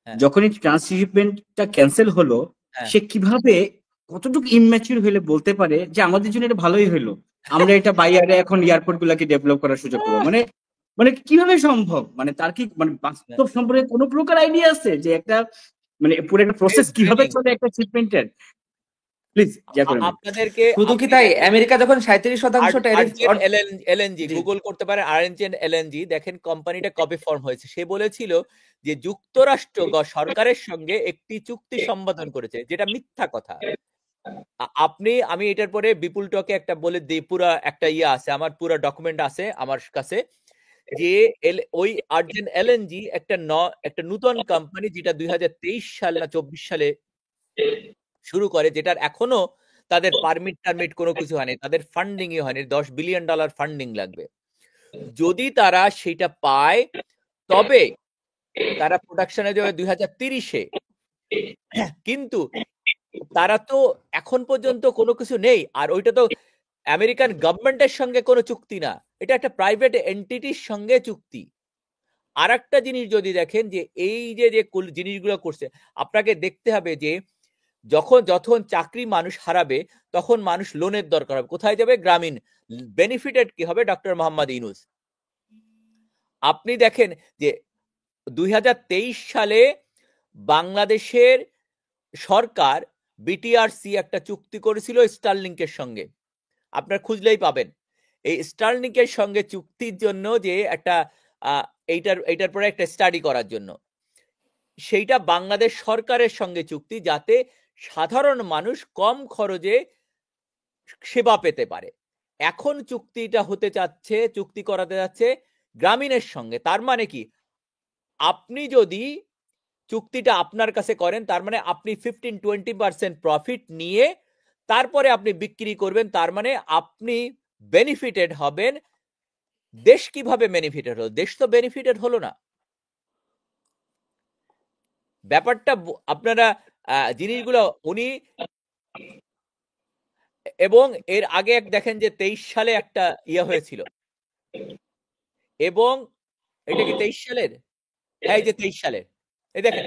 হ্যাঁ যখনই ট্রান্সশিপমেন্টটা ক্যান্সেল হলো, হ্যাঁ সে কিভাবে কতটুকু ইম্যাচিউর হলে বলতে পারে যে আমাদের জন্য এটা ভালোই হলো, আমরা এটা বাইরে এখন এয়ারপোর্ট গুলাকে ডেভেলপ করার সুযোগ করবো। মানে মানে কিভাবে সম্ভব? মানে তার কি মানে বাস্তব সম্পর্কে কোনো প্রকার আইডিয়া আছে যে একটা মানে পুরো একটা প্রসেস কিভাবে ব্রেনিং। চলে একটা শিপমেন্টের? প্লিজ যা করে ভাই। আপনাদেরকে শুধু কি আপনি তাই, দেখেন আমেরিকা যখন 37% ট্যারিফ। আর্জেন্ট এলএনজি জি। গুগল করতে পারে। আর্জেন্ট এলএনজি দেখেন কোম্পানিটা কবে ফর্ম হয়েছে। সে বলেছিল যে যুক্তরাষ্ট্র সরকারের সঙ্গে একটি চুক্তি সম্পাদন করেছে, যেটা মিথ্যা কথা। আমি এটার পরে বিপুল টকে একটা বলে দিই, পুরা একটা ইয়ে আছে, আমার পুরা ডকুমেন্ট আছে আমার কাছে, যে ওই আর্জেন্ট এলএনজি একটা নতুন কোম্পানি, যেটা 2023 সাল না 24 সালে শুরু করে, যেটার এখনো তাদের টারমিট কোনো কিছু হয়নি, তাদের ফান্ডিংই হয়নি। $10 বিলিয়ন ফান্ডিং লাগবে। যদি তারা সেটা পায় তবে তারা প্রোডাকশনে যাবে 2030-এ। কিন্তু তারা তো এখন পর্যন্ত কোনো কিছু নেই। আর ওইটা তো আমেরিকান গভর্নমেন্টের সঙ্গে কোনো চুক্তি না, এটা একটা প্রাইভেট এন্টিটির সঙ্গে চুক্তি। আর একটা জিনিস যদি দেখেন, যে এই যে যে জিনিসগুলো করছে, আপনাকে দেখতে হবে যে যখন যখন চাকরি মানুষ হারাবে, তখন মানুষ লোনের দরকার হবে। কোথায় যাবে? গ্রামীণ। বেনিফিটেড কি হবে? ডক্টর মোহাম্মদ ইউনূস। আপনি দেখেন যে 2023 সালে বাংলাদেশের সরকার বিটিআরসি একটা চুক্তি করেছিল স্টারলিংকের সঙ্গে, আপনার খুঁজলেই পাবেন। এই স্টারলিংকের সঙ্গে চুক্তির জন্য যে একটা এইটার পরে একটা স্টাডি করার জন্য, সেইটা বাংলাদেশ সরকারের সঙ্গে চুক্তি, যাতে সাধারণ মানুষ কম খরচে সেবা পেতে পারে। এখন চুক্তিটা হতে যাচ্ছে, চুক্তি করাতে যাচ্ছে গ্রামীণের সঙ্গে। তার মানে কি, আপনি যদি চুক্তিটা আপনার কাছে করেন, তার মানে আপনি 15-20% প্রফিট নিয়ে তারপরে আপনি বিক্রি করবেন। তার মানে আপনি বেনিফিটেড হবেন। দেশ কিভাবে বেনিফিটেড হলো? দেশ তো বেনিফিটেড হলো না। ব্যাপারটা আপনারা জিনিসগুলো উনি, এবং এর আগে দেখেন যে 23 সালে একটা ইয়ে হয়েছিল, এবং এটা কি 23 সালের? হ্যাঁ, এই যে 23 সালের, এই দেখেন।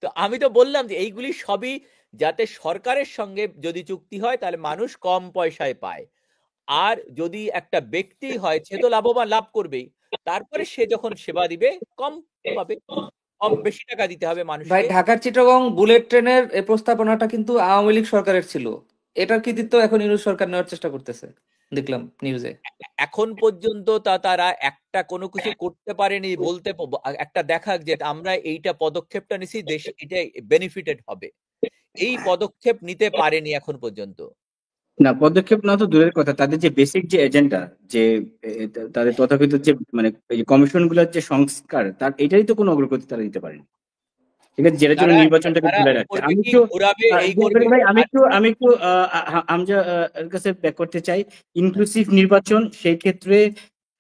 তো আমি তো বললাম যে এইগুলি সবই যাতে সরকারের সঙ্গে যদি চুক্তি হয়, তাহলে মানুষ কম পয়সায় পায়। আর যদি একটা ব্যক্তি হয়, সে তো লাভ করবেই। তারপরে সে যখন সেবা দিবে, কম পাবে, কম বেশি টাকা দিতে হবে ভাই, মানুষকে। ঢাকার চিটাগং বুলেট ট্রেনের এই প্রস্তাবনাটা কিন্তু আওয়ামী লীগ সরকারের ছিল। এটার কৃতিত্ব এখন ইউনূস সরকার নেওয়ার চেষ্টা করতেছে, দেখলাম নিউজে। এখন পর্যন্ত তারা একটা কোনো কিছু করতে পারেনি, বলতে একটা দেখাক যে আমরা এইটা পদক্ষেপটা নিছি, দেশ এটা বেনিফিটেড হবে। এই পদক্ষেপ নিতে পারেনি এখন পর্যন্ত। না, পদক্ষেপ না তো দূরের কথা, তাদের যে বেসিক যে এজেন্ডা, যে তাদের তথাকথিত যে মানে কমিশন গুলোর যে সংস্কার, তার এটারই তো কোনো অগ্রগতি তারা দিতে পারেনি। ঠিক আছে, যেটার জন্য তারা নির্বাচনটাকে তারা ঝুলে রাখছে। করবে আমি কি, একটু ঘুরাবে, এই করবে। ভাই, আমি আর একটু আমি একটু হামজা এর কাছে ব্যাক করতে চাই। ইনক্লুসিভ নির্বাচন, সেই ক্ষেত্রে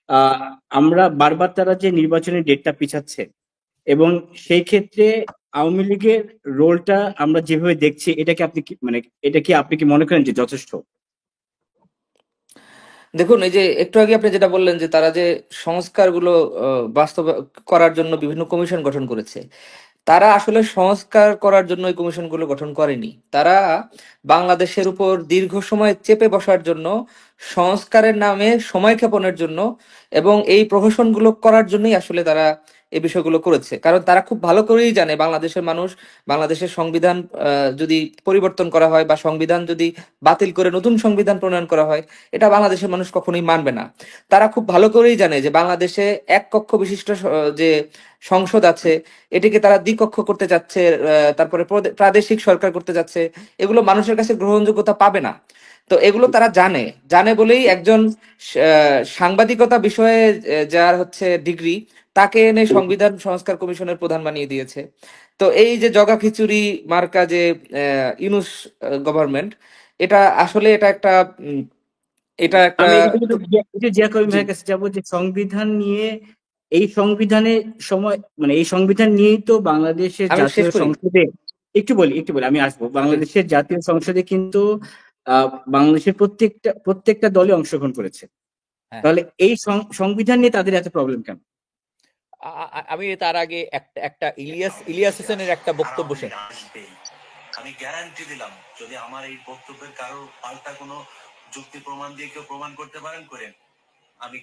আহ, আমরা বারবার তারা যে নির্বাচনের ডেটটা পিছাচ্ছে, এবং সেই ক্ষেত্রে আওয়ামী লীগের রোলটা আমরা যেভাবে দেখছি, এটাকে আপনি কি মানে এটা কি আপনি কি মনে করেন যে যথেষ্ট? দেখুন, এই যে একটু আগে আপনি যেটা বললেন যে তারা যে সংস্কারগুলো বাস্তব করার জন্য বিভিন্ন কমিশন গঠন করেছে, তারা আসলে সংস্কার করার জন্য এই কমিশনগুলো গঠন করেনি। তারা বাংলাদেশের উপর দীর্ঘ সময় চেপে বসার জন্য, সংস্কারের নামে সময় ক্ষেপণের জন্য, এবং এই প্রহসনগুলো করার জন্যই আসলে তারা এই বিষয়গুলো করেছে। কারণ তারা খুব ভালো করেই জানে বাংলাদেশের মানুষ, বাংলাদেশের সংবিধান যদি পরিবর্তন করা হয় বা সংবিধান যদি বাতিল করে নতুন সংবিধান প্রণয়ন করা হয়, এটা বাংলাদেশের মানুষ কখনোই মানবে না। তারা খুব ভালো করেই জানে যে বাংলাদেশে এক কক্ষ বিশিষ্ট যে সংসদ আছে, এটিকে তারা দ্বিকক্ষ করতে যাচ্ছে, তারপরে প্রাদেশিক সরকার করতে যাচ্ছে। এগুলো মানুষের কাছে গ্রহণযোগ্যতা পাবে না। তো এগুলো তারা জানে, জানে বলেই একজন সাংবাদিকতা বিষয়ে যার হচ্ছে ডিগ্রি, তাকে এনে সংবিধান সংস্কার কমিশনের প্রধান বানিয়ে দিয়েছে। তো এই যে জগা খিচুড়ি মার্কা যে ইউনূস গভর্নমেন্ট, এটা আসলে এটা একটা এটা একটা আমি একটু জিয়া করিম ভাইয়ের কাছে যাবো যে সংবিধান নিয়ে এই সংবিধানের সময় মানে এই সংবিধান নিয়েই তো বাংলাদেশের আমি শেষ জাতীয় করি। সংসদে একটু বলি আমি আসবো বাংলাদেশের জাতীয় সংসদে কিন্তু বাংলাদেশের প্রত্যেকটা দলে অংশগ্রহণ করেছে। হ্যাঁ। তাহলে এই সংবিধান নিয়ে তাদের এত প্রবলেম কেন? আমি তার আগে একটা ইলিয়াস হোসেনের একটা বক্তব্য শুনি। আমি গ্যারান্টি দিলাম যদি আমার এই বক্তব্যের কারো পাল্টা কোনো যুক্তি প্রমাণ দিয়ে কেউ প্রমাণ করতে পারেন করেন, আমি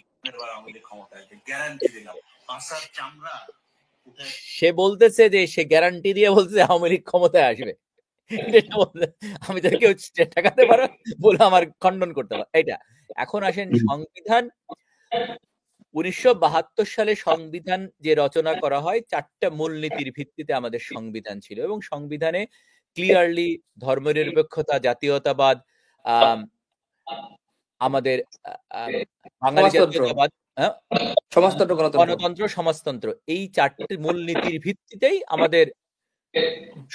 আমাদের ক্ষমতায় গ্যারান্টি দিলাম। পাঁচার চামড়া সে বলতেছে যে সে গ্যারান্টি দিয়ে বলছে আওয়ামী লীগ ক্ষমতায় আসবে। আমি তো কেউ ঠেকাতে পারো বলে আমার খণ্ডন করতে পারো এটা। এখন আসেন সংবিধান 1972 সালে সংবিধান যে রচনা করা হয় 4টা মূলনীতির ভিত্তিতে আমাদের সংবিধান ছিল এবং সংবিধানে ক্লিয়ারলি ধর্মনিরপেক্ষতা, জাতীয়তাবাদ, আমাদের বাঙালি জাতীয়তাবাদ, গণতন্ত্র, সমাজতন্ত্র এই 4টি মূলনীতির ভিত্তিতেই আমাদের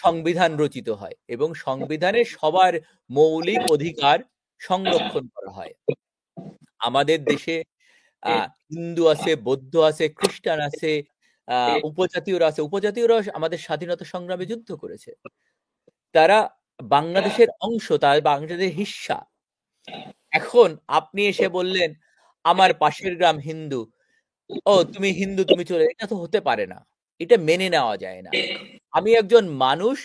সংবিধান রচিত হয় এবং সংবিধানে সবার মৌলিক অধিকার সংরক্ষণ করা হয়। আমাদের দেশে হিন্দু আছে, বৌদ্ধ আছে, খ্রিস্টান আছে, উপজাতীয়রা আছে। উপজাতীয়রা আমাদের স্বাধীনতা সংগ্রামে যুদ্ধ করেছে। তারা বাংলাদেশের অংশ, তার বাংলাদেশের হিস্সা। এখন আপনি এসে বললেন আমার পাশের গ্রাম হিন্দু, ও তুমি হিন্দু তুমি চলে, এটা তো হতে পারে না, এটা মেনে নেওয়া যায় না। আমি একজন মানুষ,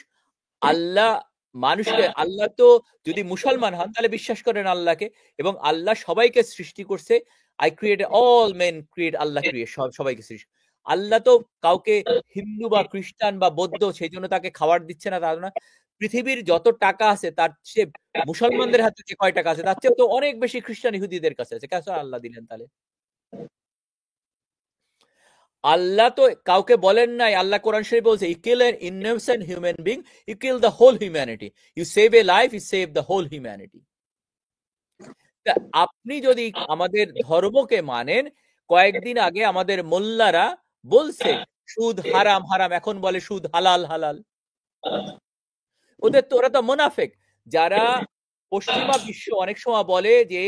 আল্লাহ তো যদি মুসলমান হন তাহলে বিশ্বাস করেন আল্লাহকে এবং আল্লাহ সবাইকে সৃষ্টি করছে। I create all men create, Allah create সবাইকে সৃষ্টি। আল্লাহ তো কাউকে হিন্দু বা খ্রিস্টান বা বৌদ্ধ সেই জন্য তাকে খাবার দিচ্ছে না তা না। পৃথিবীর যত টাকা আছে তার চেয়ে মুসলমানদের হাতে যে কয় টাকা আছে তার চেয়ে তো অনেক বেশি খ্রিস্টান ইহুদিদের কাছে আছে। কেন আল্লাহ দিলেন তাহলে? আল্লাহ তো কাউকে বলেন নাই। আল্লাহ কোরআন শরীফে বলছে you kill an innocent human being, you kill the whole humanity, you save a life, you save the whole humanity. আপনি যদি আমাদের ধর্মকে মানেন, কয়েকদিন আগে আমাদের মোল্লারা বলছে সুদ হারাম হারাম, এখন বলে সুদ হালাল হালাল। ওরা তো মুনাফিক। যারা পশ্চিমা বিশ্ব অনেক সময় বলে যে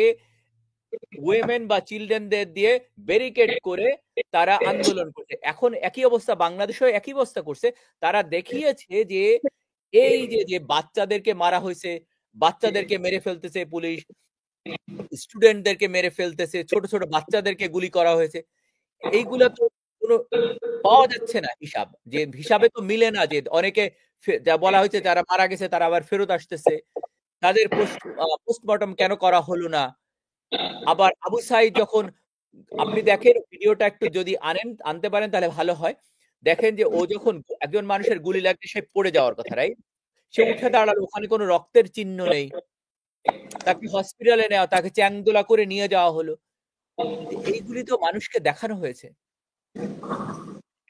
উইমেন বা চিলড্রেনদের দিয়ে ব্যারিকেড করে তারা আন্দোলন করছে, এখন একই অবস্থা বাংলাদেশেও একই অবস্থা করছে। তারা দেখিয়েছে যে এই যে বাচ্চাদেরকে মারা হয়েছে, বাচ্চাদেরকে মেরে ফেলতেছে পুলিশ, স্টুডেন্টদেরকে মেরে ফেলতেছে, ছোট ছোট বাচ্চাদেরকে গুলি করা হয়েছে, এইগুলা তো কোনো পাওয়া যাচ্ছে না হিসাব, যে হিসাবে তো মিলে না। যে অনেকে যা বলা হয়েছে যারা মারা গেছে তারা আবার ফেরত আসতেছে, তাদের পোস্টমর্টম কেন করা হলো না? আবার আবু সাইদ যখন, আপনি দেখেন ভিডিওটা একটু যদি আনতে পারেন তাহলে ভালো হয়। দেখেন যে ও যখন একজন মানুষের গুলি লাগছে সে পড়ে যাওয়ার কথা, রাইট? সে উঠে দাঁড়ালো, ওখানে কোনো রক্তের চিহ্ন নেই, তাকে হসপিটালে নেওয়া, তাকে চ্যাংদোলা করে নিয়ে যাওয়া হলো। এইগুলি তো মানুষকে দেখানো হয়েছে।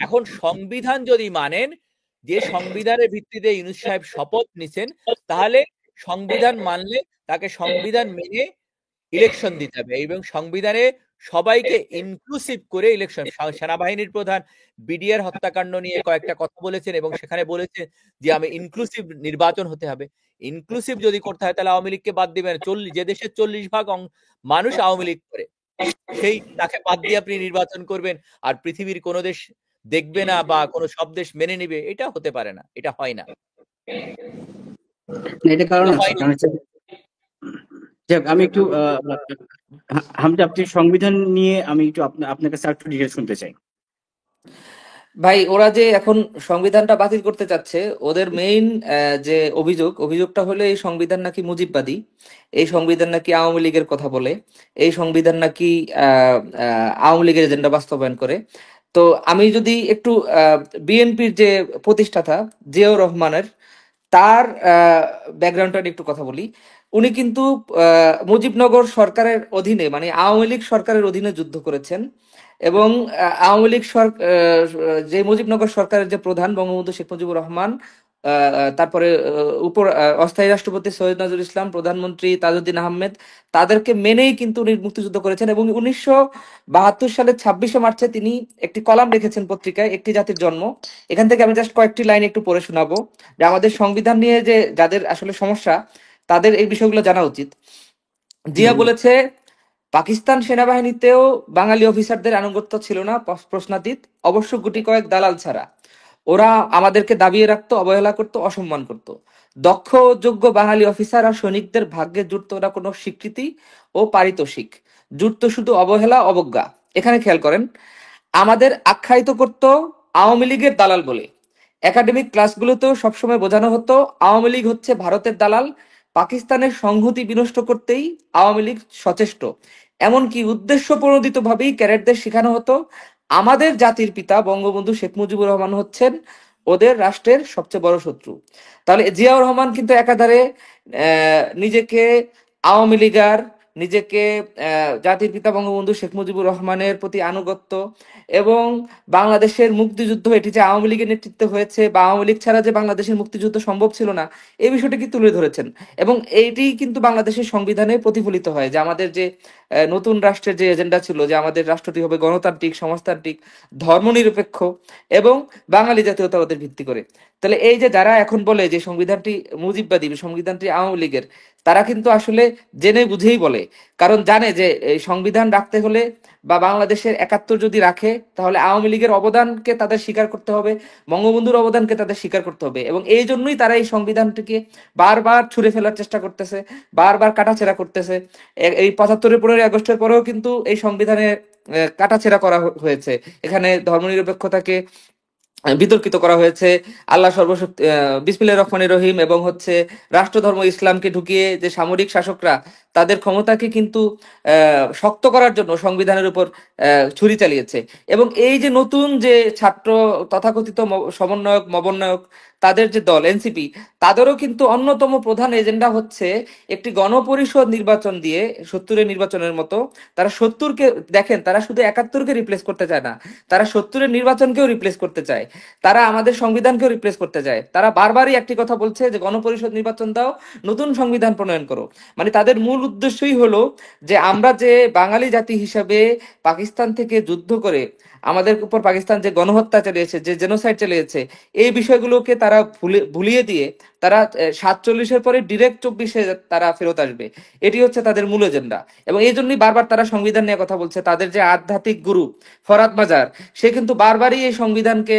এখন সংবিধান যদি মানেন, যে সংবিধানের ভিত্তিতে ইউনূস সাহেব শপথ নিছেন, তাহলে সংবিধান মানলে তাকে সংবিধান মেনে ইলেকশন দিতে হবে এবং সংবিধানে সবাইকে ইনক্লুসিভ করে ইলেকশন। সেনাবাহিনীর প্রধান বিডিআর হত্যাকাণ্ড নিয়ে কয়েকটা কথা বলেছেন এবং সেখানে বলেছেন যে আমি ইনক্লুসিভ নির্বাচন হতে হবে। ইনক্লুসিভ যদি করতে হয় তাহলে আওয়ামী লীগকে বাদ দিবেন। যে দেশের 40% মানুষ আওয়ামী লীগ করে, সেই তাকে বাদ দিয়ে আপনি নির্বাচন করবেন আর পৃথিবীর কোনো দেশ দেখবে না বা কোনো সব দেশ মেনে নিবে, এটা হতে পারে না, এটা হয় না। এটা কারণ আছে। আমি একটু হামজা, আপনি সংবিধান নিয়ে আমি একটু আপনার কাছে একটু ডিটেইলস শুনতে চাই। ভাই, ওরা যে এখন সংবিধানটা বাতিল করতে চাচ্ছে, ওদের মেইন যে অভিযোগটা হলো এই সংবিধান নাকি মুজিববাদী, এই সংবিধান নাকি আওয়ামী লীগের কথা বলে, এই সংবিধান নাকি আওয়ামী লীগের এজেন্ডা বাস্তবায়ন করে। তো আমি যদি একটু বিএনপির যে প্রতিষ্ঠাতা জিয়াউর রহমানের তার ব্যাকগ্রাউন্ডটা নিয়ে একটু কথা বলি। উনি কিন্তু মুজিবনগর সরকারের অধীনে, মানে আওয়ামী লীগ সরকারের অধীনে যুদ্ধ করেছেন এবং আওয়ামী লীগ যে মুজিবনগর সরকারের যে প্রধান বঙ্গবন্ধু শেখ মুজিবুর রহমান, তারপরে অস্থায়ী রাষ্ট্রপতি সৈয়দ নজরুল ইসলাম, প্রধানমন্ত্রী তাজউদ্দিন আহমেদ, তাদেরকে মেনেই কিন্তু উনি মুক্তিযুদ্ধ করেছেন। এবং 1972 সালের 26শে মার্চে তিনি একটি কলাম লিখেছেন পত্রিকায়, একটি জাতির জন্ম। এখান থেকে আমি জাস্ট কয়েকটি লাইন একটু পড়ে শোনাবো, যে আমাদের সংবিধান নিয়ে যে যাদের আসলে সমস্যা তাদের এই বিষয়গুলো জানা উচিত। জিয়া বলেছে, পাকিস্তান সেনাবাহিনীতেও বাঙালি অফিসারদের আনুগত্য ছিল না, প্রশ্নাতীত, অবশ্য গুটি কয়েক দালাল ছাড়া। ওরা আমাদেরকে দাবিয়ে রাখতো, অবহেলা করতো, অসম্মান করতো। দক্ষ ও যোগ্য বাঙালি অফিসার আর সৈনিকদের ভাগ্যে জুটতো না কোনো স্বীকৃতি ও পারিতোষিক, জুটতো শুধু অবহেলা, অবজ্ঞা। এখানে খেয়াল করেন, আমাদের আখ্যায়িত করত আওয়ামী লীগের দালাল বলে। একাডেমিক ক্লাসগুলোতেও সবসময় বোঝানো হতো আওয়ামী লীগ হচ্ছে ভারতের দালাল, পাকিস্তানের সংহতি বিনষ্ট করতেই আওয়ামী লীগ সচেষ্ট। এমনকি উদ্দেশ্য প্রণোদিত ভাবেই ক্যাডেটদের শেখানো হতো আমাদের জাতির পিতা বঙ্গবন্ধু শেখ মুজিবুর রহমান হচ্ছেন ওদের রাষ্ট্রের সবচেয়ে বড় শত্রু। তাহলে জিয়াউর রহমান কিন্তু একাধারে নিজেকে আওয়ামী লীগার, নিজেকে জাতির পিতা বঙ্গবন্ধু শেখ মুজিবুর রহমানের প্রতি আনুগত্য এবং বাংলাদেশের মুক্তিযুদ্ধ এটি যে আওয়ামী লীগের নেতৃত্বে হয়েছে বা আওয়ামী লীগ ছাড়া যে বাংলাদেশের মুক্তিযুদ্ধ সম্ভব ছিল না, এই বিষয়টি কি তুলে ধরেছেন। এবং এইটি কিন্তু বাংলাদেশের সংবিধানে প্রতিফলিত হয় যে আমাদের যে নতুন রাষ্ট্রের যে এজেন্ডা ছিল যে আমাদের রাষ্ট্রটি হবে গণতান্ত্রিক, সমাজতান্ত্রিক, ধর্মনিরপেক্ষ এবং বাঙালি জাতীয়তাবাদের ভিত্তি করে। তাহলে এই যে যারা এখন বলে যে সংবিধানটি মুজিববাদী, সংবিধানটি আওয়ামী লীগের, তারা কিন্তু আসলে জেনে বুঝেই বলে। কারণ জানে যে এই সংবিধান রাখতে হলে বা বাংলাদেশের একাত্তর যদি রাখে তাহলে আওয়ামী লীগের অবদানকে তাদের স্বীকার করতে হবে, বঙ্গবন্ধুর অবদানকে তাদের স্বীকার করতে হবে। এবং এই জন্যই তারা এই সংবিধানটিকে বারবার ছুঁড়ে ফেলার চেষ্টা করতেছে, বারবার কাটাছেঁড়া করতেছে। এই ৭৫-এর ১৫ই আগস্টের পরেও কিন্তু এই সংবিধানে কাটাছেঁড়া করা হয়েছে। এখানে ধর্মনিরপেক্ষতাকে বিতর্কিত করা হয়েছে, আল্লাহ সর্বশক্তি, বিসমিল্লাহির রহমানির রহিম এবং হচ্ছে রাষ্ট্রধর্ম ইসলামকে ঢুকিয়ে যে সামরিক শাসকরা তাদের ক্ষমতাকে কিন্তু শক্ত করার জন্য সংবিধানের উপর ছুরি চালিয়েছে। এবং এই যে নতুন যে ছাত্র তথাকথিত সমন্বয়ক মবন্বয়ক তাদের যে দল এনসিপি, তাদেরও কিন্তু অন্যতম প্রধান এজেন্ডা হচ্ছে একটি গণপরিষদ নির্বাচন দিয়ে ৭০-এর নির্বাচনের মতো তারা ৭০-কে, দেখেন তারা শুধু ৭১-কে রিপ্লেস করতে চায় না, তারা ৭০-এর নির্বাচনকেও রিপ্লেস করতে চায়, তারা আমাদের সংবিধানকেও রিপ্লেস করতে চায়। তারা বারবারই একটি কথা বলছে যে গণপরিষদ নির্বাচন দাও, নতুন সংবিধান প্রণয়ন করো। মানে তাদের মূল উদ্দেশ্যই হলো যে আমরা যে বাঙালি জাতি হিসাবে পাকিস্তান থেকে যুদ্ধ করে আমাদের উপর পাকিস্তান যে গণহত্যা চালিয়েছে, যে জেনোসাইড চালিয়েছে, এই বিষয়গুলোকে তারা ভুলিয়ে দিয়ে তারা ৪৭-এর পরে ডিরেক্ট ২৪-এ তারা ফেরত আসবে। এটি হচ্ছে তাদের মূল এজেন্ডা। এবং এই জন্যই বারবার তারা সংবিধান নিয়ে কথা বলছে। তাদের যে আধ্যাত্মিক গুরু ফরাদ মাজার, সে কিন্তু বারবারই এই সংবিধানকে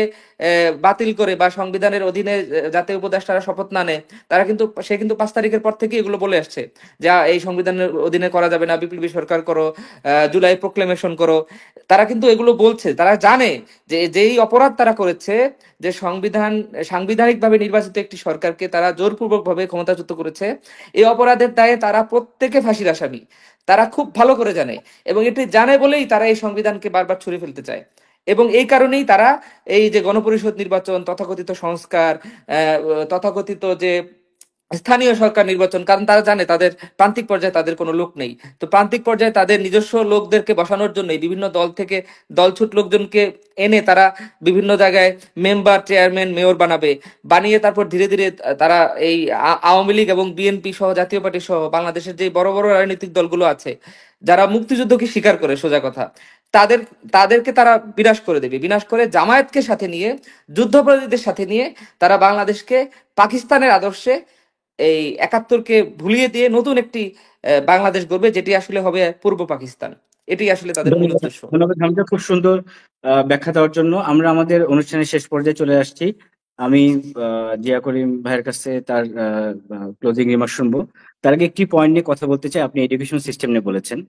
বাতিল করে বা সংবিধানের অধীনে জাতীয় উপদেষ্টারা শপথ না নেয়, সে কিন্তু ৫ তারিখের পর থেকে এগুলো বলে আসছে যা এই সংবিধানের অধীনে করা যাবে না, বিপ্লবী সরকার করো, জুলাই প্রোক্লেমেশন করো। তারা কিন্তু এগুলো বলছে, তারা জানে যে যেই অপরাধ তারা করেছে, যে সাংবিধানিকভাবে নির্বাচিত একটি সরকারকে তারা জোরপূর্বকভাবে ক্ষমতাচ্যুত করেছে, এই অপরাধের দায়ে তারা প্রত্যেকে ফাঁসির আসামি। তারা খুব ভালো করে জানে এবং এটি জানে বলেই তারা এই সংবিধানকে বারবার ছুঁড়ে ফেলতে চায়। এবং এই কারণেই তারা এই যে গণপরিষদ নির্বাচন, তথাকথিত সংস্কার, তথাকথিত যে স্থানীয় সরকার নির্বাচন, কারণ তারা জানে তাদের প্রান্তিক পর্যায়ে তাদের কোনো লোক নেই, তো প্রান্তিক পর্যায়ে তাদের নিজস্ব লোকদেরকে বসানোর জন্য বিভিন্ন দল থেকে দলছুট লোকজনকে এনে তারা বিভিন্ন জায়গায় মেম্বার, চেয়ারম্যান, মেয়র বানিয়ে তারপর ধীরে ধীরে তারা এই আওয়ামী লীগ এবং বিএনপি সহ জাতীয় পার্টি সহ বাংলাদেশের যে বড় বড় রাজনৈতিক দলগুলো আছে যারা মুক্তিযুদ্ধকে স্বীকার করে, সোজা কথা, তাদেরকে তারা বিনাশ করে দেবে। বিনাশ করে জামায়াতকে সাথে নিয়ে, যুদ্ধাপরাধীদের সাথে নিয়ে তারা বাংলাদেশকে পাকিস্তানের আদর্শে এই ৭১-কে ভুলিয়ে দিয়ে নতুন একটি বাংলাদেশ গড়বে, যেটি আসলে হবে পূর্ব পাকিস্তান। এটি আসলে তাদের মূল উদ্দেশ্য। ধন্যবাদ হামজা, খুব সুন্দর ব্যাখ্যা দেওয়ার জন্য। আমরা আমাদের অনুষ্ঠানের শেষ পর্যায়ে চলে আসছি। আমি জিয়া করিম ভাইয়ের কাছে তার ক্লোজিং রিমার্ক শুনবো। তার আগে একটি পয়েন্ট নিয়ে কথা বলতে চাই। আপনি এডুকেশন সিস্টেম নিয়ে বলেছেন।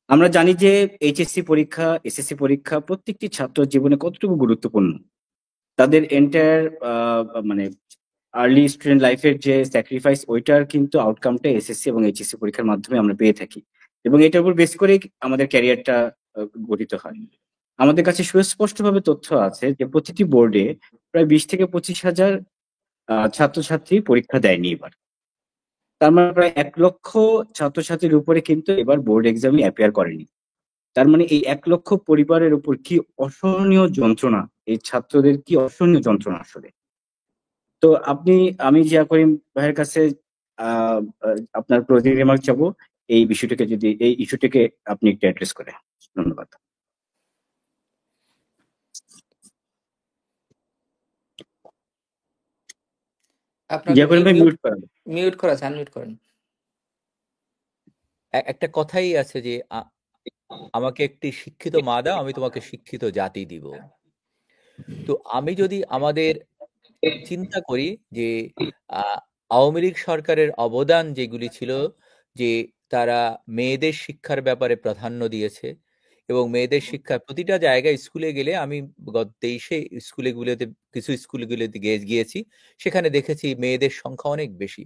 আমরা জানি যে এইচএসসি পরীক্ষা, এসএসসি পরীক্ষা প্রত্যেকটি ছাত্র জীবনে কতটুকু গুরুত্বপূর্ণ। তাদের এন্টায়ার মানে আর্লি স্টুডেন্ট লাইফের যে স্যাক্রিফাইস, ওইটার কিন্তু আউটকামটা এসএসসি এবং এইচএসসি পরীক্ষার মাধ্যমে আমরা পেয়ে থাকি এবং এটার উপর বেস করেই আমাদের ক্যারিয়ারটা গঠিত হয়। আমাদের কাছে সুস্পষ্টভাবে তথ্য আছে যে প্রতিটি বোর্ডে প্রায় ২০ থেকে ২৫,০০০ ছাত্রছাত্রী পরীক্ষা দেয়নি এবার। তার মানে প্রায় ১ লক্ষ ছাত্রছাত্রীর উপরে কিন্তু এবার বোর্ড এক্সামে অ্যাপিয়ার করেনি। তার মানে এই ১ লক্ষ পরিবারের উপর কি অসহনীয় যন্ত্রণা, এই ছাত্রদের কি অসহনীয় যন্ত্রণা আসলে। তো আমি জিয়া করিম ভাইয়ের কাছে আপনার ক্লোজিং রিমার্ক চাবো এই ইস্যুটিকে আপনি একটু অ্যাড্রেস করে। ধন্যবাদ। জিয়া করিম ভাই মিউট করেন। মিউট করা আছে, আনমিউট করেন। একটা কথাই আছে যে আমাকে একটি শিক্ষিত মা দাও, আমি তোমাকে শিক্ষিত জাতি দিব। তো আমি যদি আমাদের চিন্তা করি যে আওয়ামী লীগ সরকারের অবদান যেগুলি ছিল, যে তারা মেয়েদের শিক্ষার ব্যাপারে প্রাধান্য দিয়েছে এবং মেয়েদের শিক্ষা প্রতিটা জায়গায় স্কুলে গেলে, আমি গত 23-এ স্কুলগুলোতে কিছু স্কুলগুলোতে গিয়েছি, সেখানে দেখেছি মেয়েদের সংখ্যা অনেক বেশি।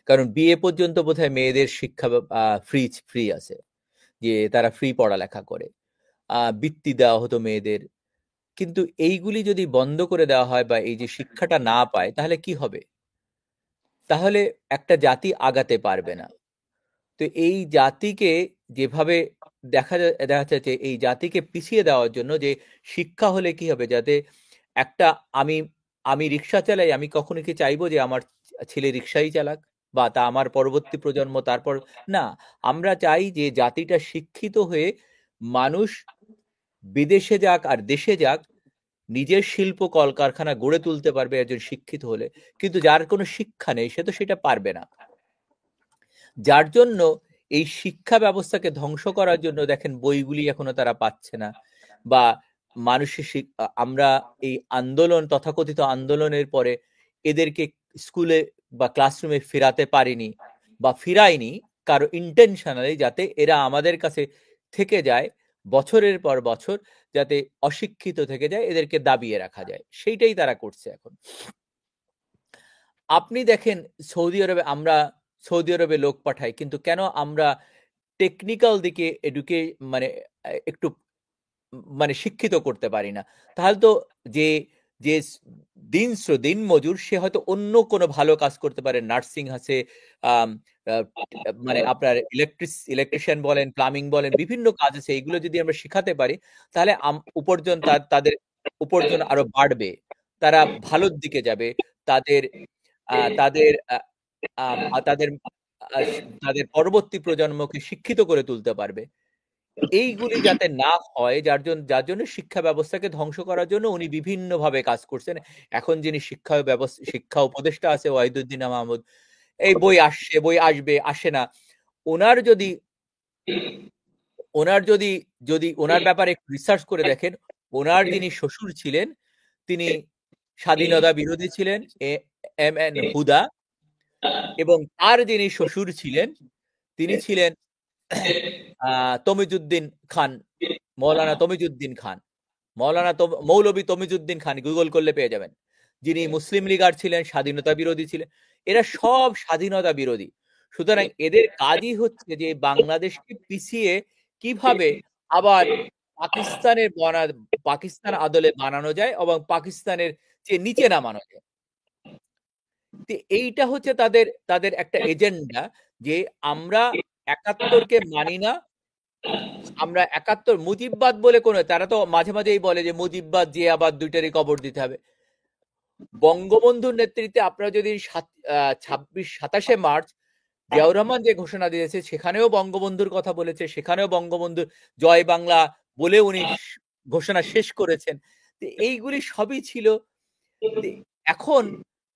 কারণ বিএ পর্যন্ত বোধহয় মেয়েদের শিক্ষা ফ্রি আছে, যে তারা ফ্রি পড়ালেখা করে, বৃত্তি দেওয়া হতো মেয়েদের। কিন্তু এইগুলি যদি বন্ধ করে দেওয়া হয় বা এই যে শিক্ষাটা না পায়, তাহলে কি হবে? তাহলে একটা জাতি আগাতে পারবে না। তো এই জাতিকে যেভাবে দেখা যাচ্ছে যে এই জাতিকে পিছিয়ে দেওয়ার জন্য, যে শিক্ষা হলে কি হবে, যাতে একটা আমি আমি রিক্সা চালাই, আমি কখনো কি চাইবো যে আমার ছেলে রিক্সাই চালাক বা তা আমার পরবর্তী প্রজন্ম তারপর না। আমরা চাই যে জাতিটা শিক্ষিত হয়ে মানুষ বিদেশে যাক আর দেশে যাক, নিজের শিল্প কলকারখানা গড়ে তুলতে পারবে একজন শিক্ষিত হলে। কিন্তু যার কোনো শিক্ষা নেই, সে তো সেটা পারবে না। যার জন্য এই শিক্ষা ব্যবস্থাকে ধ্বংস করার জন্য দেখেন বইগুলি এখনো তারা পাচ্ছে না, বা মানুষের আমরা এই আন্দোলন, তথাকথিত আন্দোলনের পরে এদেরকে স্কুলে বা ক্লাসরুমে ফেরাতে পারিনি বা ফিরাইনি কারো ইন্টেনশনালি, যাতে এরা আমাদের কাছে থেকে যায় বছরের পর বছর, যাতে অশিক্ষিত থেকে যায়, এদেরকে দাবিয়ে রাখা যায়। সেইটাই তারা করছে এখন। আপনি দেখেন সৌদি আরবে লোক পাঠাই, কিন্তু কেন আমরা টেকনিক্যাল দিকে মানে একটু মানে শিক্ষিত করতে পারি না? তাহলে তো যে যে দিন মজুর, সে হয়তো অন্য কোনো ভালো কাজ করতে পারে, নার্সিং আছে, মানে আপনার ইলেকট্রিশিয়ান বলেন, প্লাম্বিং বলেন, বিভিন্ন কাজ আছে। এইগুলো যদি আমরা শিখাতে পারি, তাহলে উপার্জন তাদের উপার্জন আরো বাড়বে, তারা ভালোর দিকে যাবে, তাদের তাদের তাদের তাদের পরবর্তী প্রজন্মকে শিক্ষিত করে তুলতে পারবে। এইগুলি যাতে না হয়, যার জন্য শিক্ষা ব্যবস্থাকে ধ্বংস করার জন্য উনি বিভিন্ন ভাবে কাজ করছেন। এখন যিনি শিক্ষা উপদেষ্টা আছে, ওয়াহিদুদ্দিন মাহমুদ, এই বই আসবে, আসে না। ওনার যদি ওনার ব্যাপারে রিসার্চ করে দেখেন, ওনার যিনি শ্বশুর ছিলেন, তিনি স্বাধীনতা বিরোধী ছিলেন, এম.এন. হুদা, এবং তার যিনি শ্বশুর ছিলেন, তিনি ছিলেন তমিজউদ্দিন খান, মৌলানা তমিজউদ্দিন খান, মৌলভী তমিজউদ্দিন খান, গুগল করলে পেয়ে যাবেন, যিনি মুসলিম লীগার ছিলেন, স্বাধীনতা বিরোধী ছিলেন। এরা সব স্বাধীনতা বিরোধী। সুতরাং এদের কাজই হচ্ছে যে বাংলাদেশকে পিছিয়ে কিভাবে আবার পাকিস্তান আদলে বানানো যায় এবং পাকিস্তানের চেয়ে নিচে নামানো যায়। এইটা হচ্ছে তাদের একটা এজেন্ডা, যে আমরা ৭১-কে মানি না, আমরা ৭১ মুজিববাদ বলে কোনো, তারা তো মাঝে মাঝেই বলে যে মুজিববাদ, জিয়াবাদ দুইটারই কবর দিতে হবে। বঙ্গবন্ধুর নেতৃত্বে আপনারা যদি ২৭-২৭ মার্চ জিয়াউর রহমান যে ঘোষণা দিয়েছে, সেখানেও বঙ্গবন্ধুর কথা বলেছে, সেখানেও বঙ্গবন্ধুর জয় বাংলা বলে উনি ঘোষণা শেষ করেছেন। এইগুলি সবই ছিল। এখন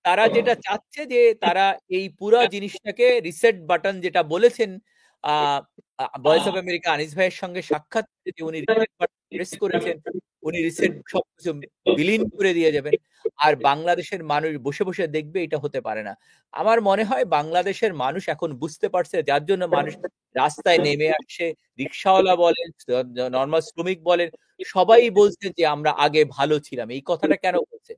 তারা যেটা চাচ্ছে, যে তারা এই পুরা জিনিসটাকে রিসেট বাটন, যেটা বলেছেন ভয়েস অফ আমেরিকা আনিস ভাইয়ের সঙ্গে সাক্ষাৎ, যে উনি রিসেট বাটন প্রেস করেছেন, উনি রিসেট সবকিছু বিলীন করে দিয়ে যাবেন, আর বাংলাদেশের মানুষ বসে বসে দেখবে। এটা হতে পারে না। আমার মনে হয় বাংলাদেশের মানুষ এখন বুঝতে পারছে, যার জন্য মানুষ রাস্তায় নেমে আসছে। রিক্সাওয়ালা বলেন, নর্মাল শ্রমিক বলেন, সবাই বলছে যে আমরা আগে ভালো ছিলাম। এই কথাটা কেন বলছে?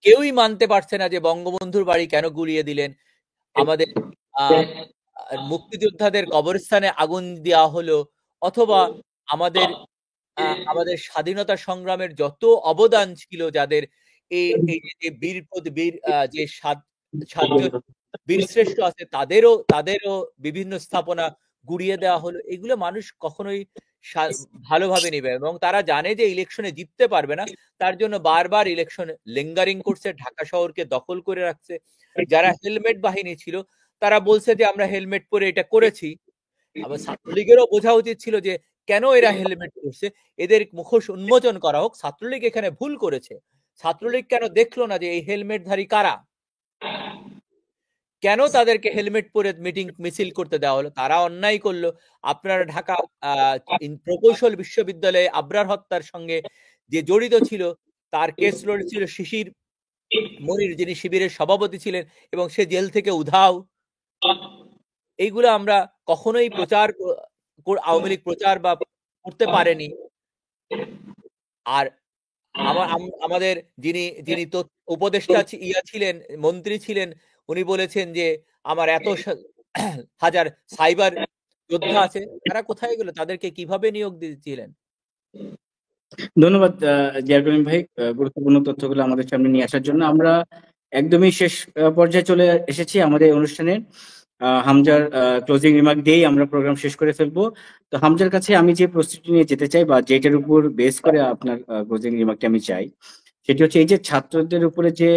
কেউই মানতে পারছে না যে বঙ্গবন্ধুর বাড়ি কেন গুড়িয়ে দিলেন, আমাদের মুক্তিযোদ্ধাদের কবরস্থানে আগুন দেওয়া হলো, অথবা আমাদের স্বাধীনতা সংগ্রামের যত অবদান ছিল, যাদের এই যে বীরশ্রেষ্ঠ আছে, তাদেরও বিভিন্ন স্থাপনা গুড়িয়ে দেওয়া হলো। এগুলো মানুষ কখনোই ভালোভাবে নেবে, এবং তারা জানে যে ইলেকশনে জিততে পারবে না, তার জন্য বারবার ইলেকশন লিঙ্গারিং করছে, ঢাকা শহরকে দখল করে রাখছে। যারা হেলমেট বাহিনী ছিল, তারা বলছে যে আমরা হেলমেট পরে এটা করেছি। আবার ছাত্রলীগেরও বোঝা উচিত ছিল যে কেন এরা হেলমেট পরছে, এদের মুখোশ উন্মোচন করা হোক। ছাত্রলীগ এখানে ভুল করেছে। ছাত্রলীগ কেন দেখলো না যে এই হেলমেটধারী কারা? কেন তাদেরকে হেলমেট পরে মিছিল করতে দেওয়া হলো? তারা অন্যায় করলো। আপনার ঢাকা প্রকৌশল বিশ্ববিদ্যালয়ে আবরার হত্যার সঙ্গে যে জড়িত ছিল তার কেস লড়েছিল শিশির মনির, যিনি শিবিরের সভাপতি ছিলেন, এবং সে জেল থেকে উধাও। এইগুলো আমরা কখনোই আওয়ামী লীগ প্রচার বা করতে পারেনি। আর আমাদের যিনি যিনি উপদেষ্টা ছিলেন, মন্ত্রী ছিলেন, উনি বলেছেন যে আমার এত হাজার সাইবার যোদ্ধা আছে। তারা কোথায় গেল? তাদেরকে কিভাবে নিয়োগ দিয়েছিলেন? ধন্যবাদ জিয়ার করিম ভাই, গুরুত্বপূর্ণ তথ্যগুলো আমাদের সামনে নিয়ে আসার জন্য। আমরা একদমই শেষ পর্যায়ে চলে এসেছি আমাদের অনুষ্ঠানে। হামজার ক্লোজিং রিমার্ক দিয়েই আমরা প্রোগ্রাম শেষ করে ফেলবো। তো হামজার কাছে আমি যে প্রস্তুতি নিয়ে যেতে চাই বা যেটার উপর বেস করে আপনার ক্লোজিং রিমার্কটা আমি চাই, সেটি হচ্ছে এই যে ছাত্রদের উপরে যে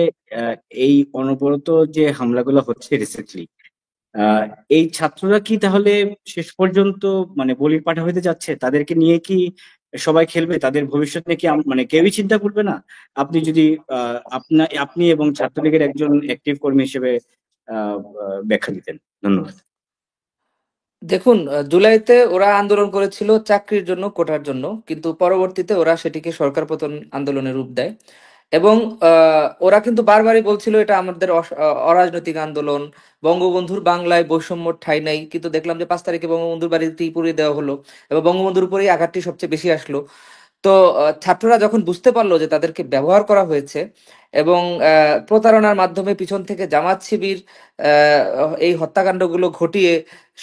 এই অনবরত যে হামলাগুলো হচ্ছে রিসেন্টলি, এই ছাত্ররা কি তাহলে শেষ পর্যন্ত মানে বলির পাঠা হইতে যাচ্ছে? তাদেরকে নিয়ে কি সবাই খেলবে? তাদের ভবিষ্যৎ নিয়ে কি মানে কেউই চিন্তা করবে না? আপনি যদি আপনি এবং ছাত্রলীগের একজন অ্যাক্টিভ কর্মী হিসেবে ব্যাখ্যা দিতেন। ধন্যবাদ। দেখুন, জুলাইতে ওরা আন্দোলন করেছিল চাকরির জন্য, কোটার জন্য, কিন্তু পরবর্তীতে ওরা সেটিকে সরকার পতন আন্দোলনের রূপ দেয়। এবং ওরা কিন্তু বারবারই বলছিল এটা আমাদের অরাজনৈতিক আন্দোলন, বঙ্গবন্ধুর বাংলায় বৈষম্যর ঠাঁই নাই। কিন্তু দেখলাম যে 5 তারিখে বঙ্গবন্ধুর বাড়িতেই পুড়িয়ে দেওয়া হলো এবং বঙ্গবন্ধুর উপরেই আঘাতটি সবচেয়ে বেশি আসলো। তো ছাত্ররা যখন বুঝতে পারলো যে তাদেরকে ব্যবহার করা হয়েছে এবং প্রতারণার মাধ্যমে পিছন থেকে জামাত শিবির এই হত্যাকাণ্ডগুলো ঘটিয়ে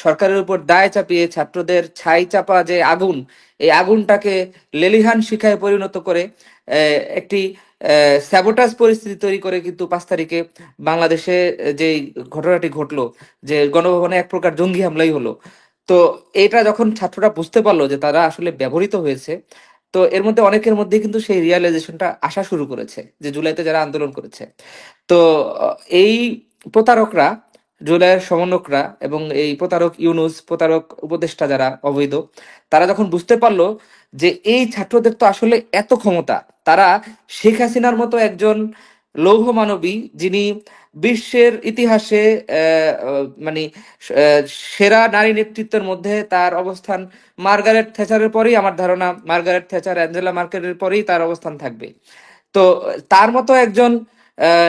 সরকারের উপর দায় চাপিয়ে ছাত্রদের ছাই চাপা যে আগুন, এই আগুনটাকে লেলিহান শিখায় পরিণত করে একটি স্যাবোটাজ পরিস্থিতি তৈরি করে কিন্তু 5 তারিখে বাংলাদেশে যে ঘটনাটি ঘটলো, যে গণভবনে এক প্রকার জঙ্গি হামলাই হলো। তো এটা যখন ছাত্ররা বুঝতে পারলো যে তারা আসলে ব্যবহৃত হয়েছে, তো এর মধ্যে অনেকের মধ্যে কিন্তু সেই রিয়ালাইজেশনটা আসা শুরু করেছে যে জুলাইতে যারা আন্দোলন করেছে। তো এই প্রতারকরা, জুলাইয়ের সমন্বয়করা এবং এই প্রতারক ইউনুস, প্রতারক উপদেষ্টা যারা অবৈধ, তারা যখন বুঝতে পারলো যে এই ছাত্রদের তো আসলে এত ক্ষমতা, তারা শেখ হাসিনার মতো একজন লৌহ মানবী, যিনি বিশ্বের ইতিহাসে মানে আহ, সেরা নারী নেতৃত্বের মধ্যে তার অবস্থান মার্গারেট থ্যাচারের পরেই, আমার ধারণা মার্গারেট থ্যাচার, অ্যাঞ্জেলা মার্কেলের পরেই তার অবস্থান থাকবে। তো তার মতো একজন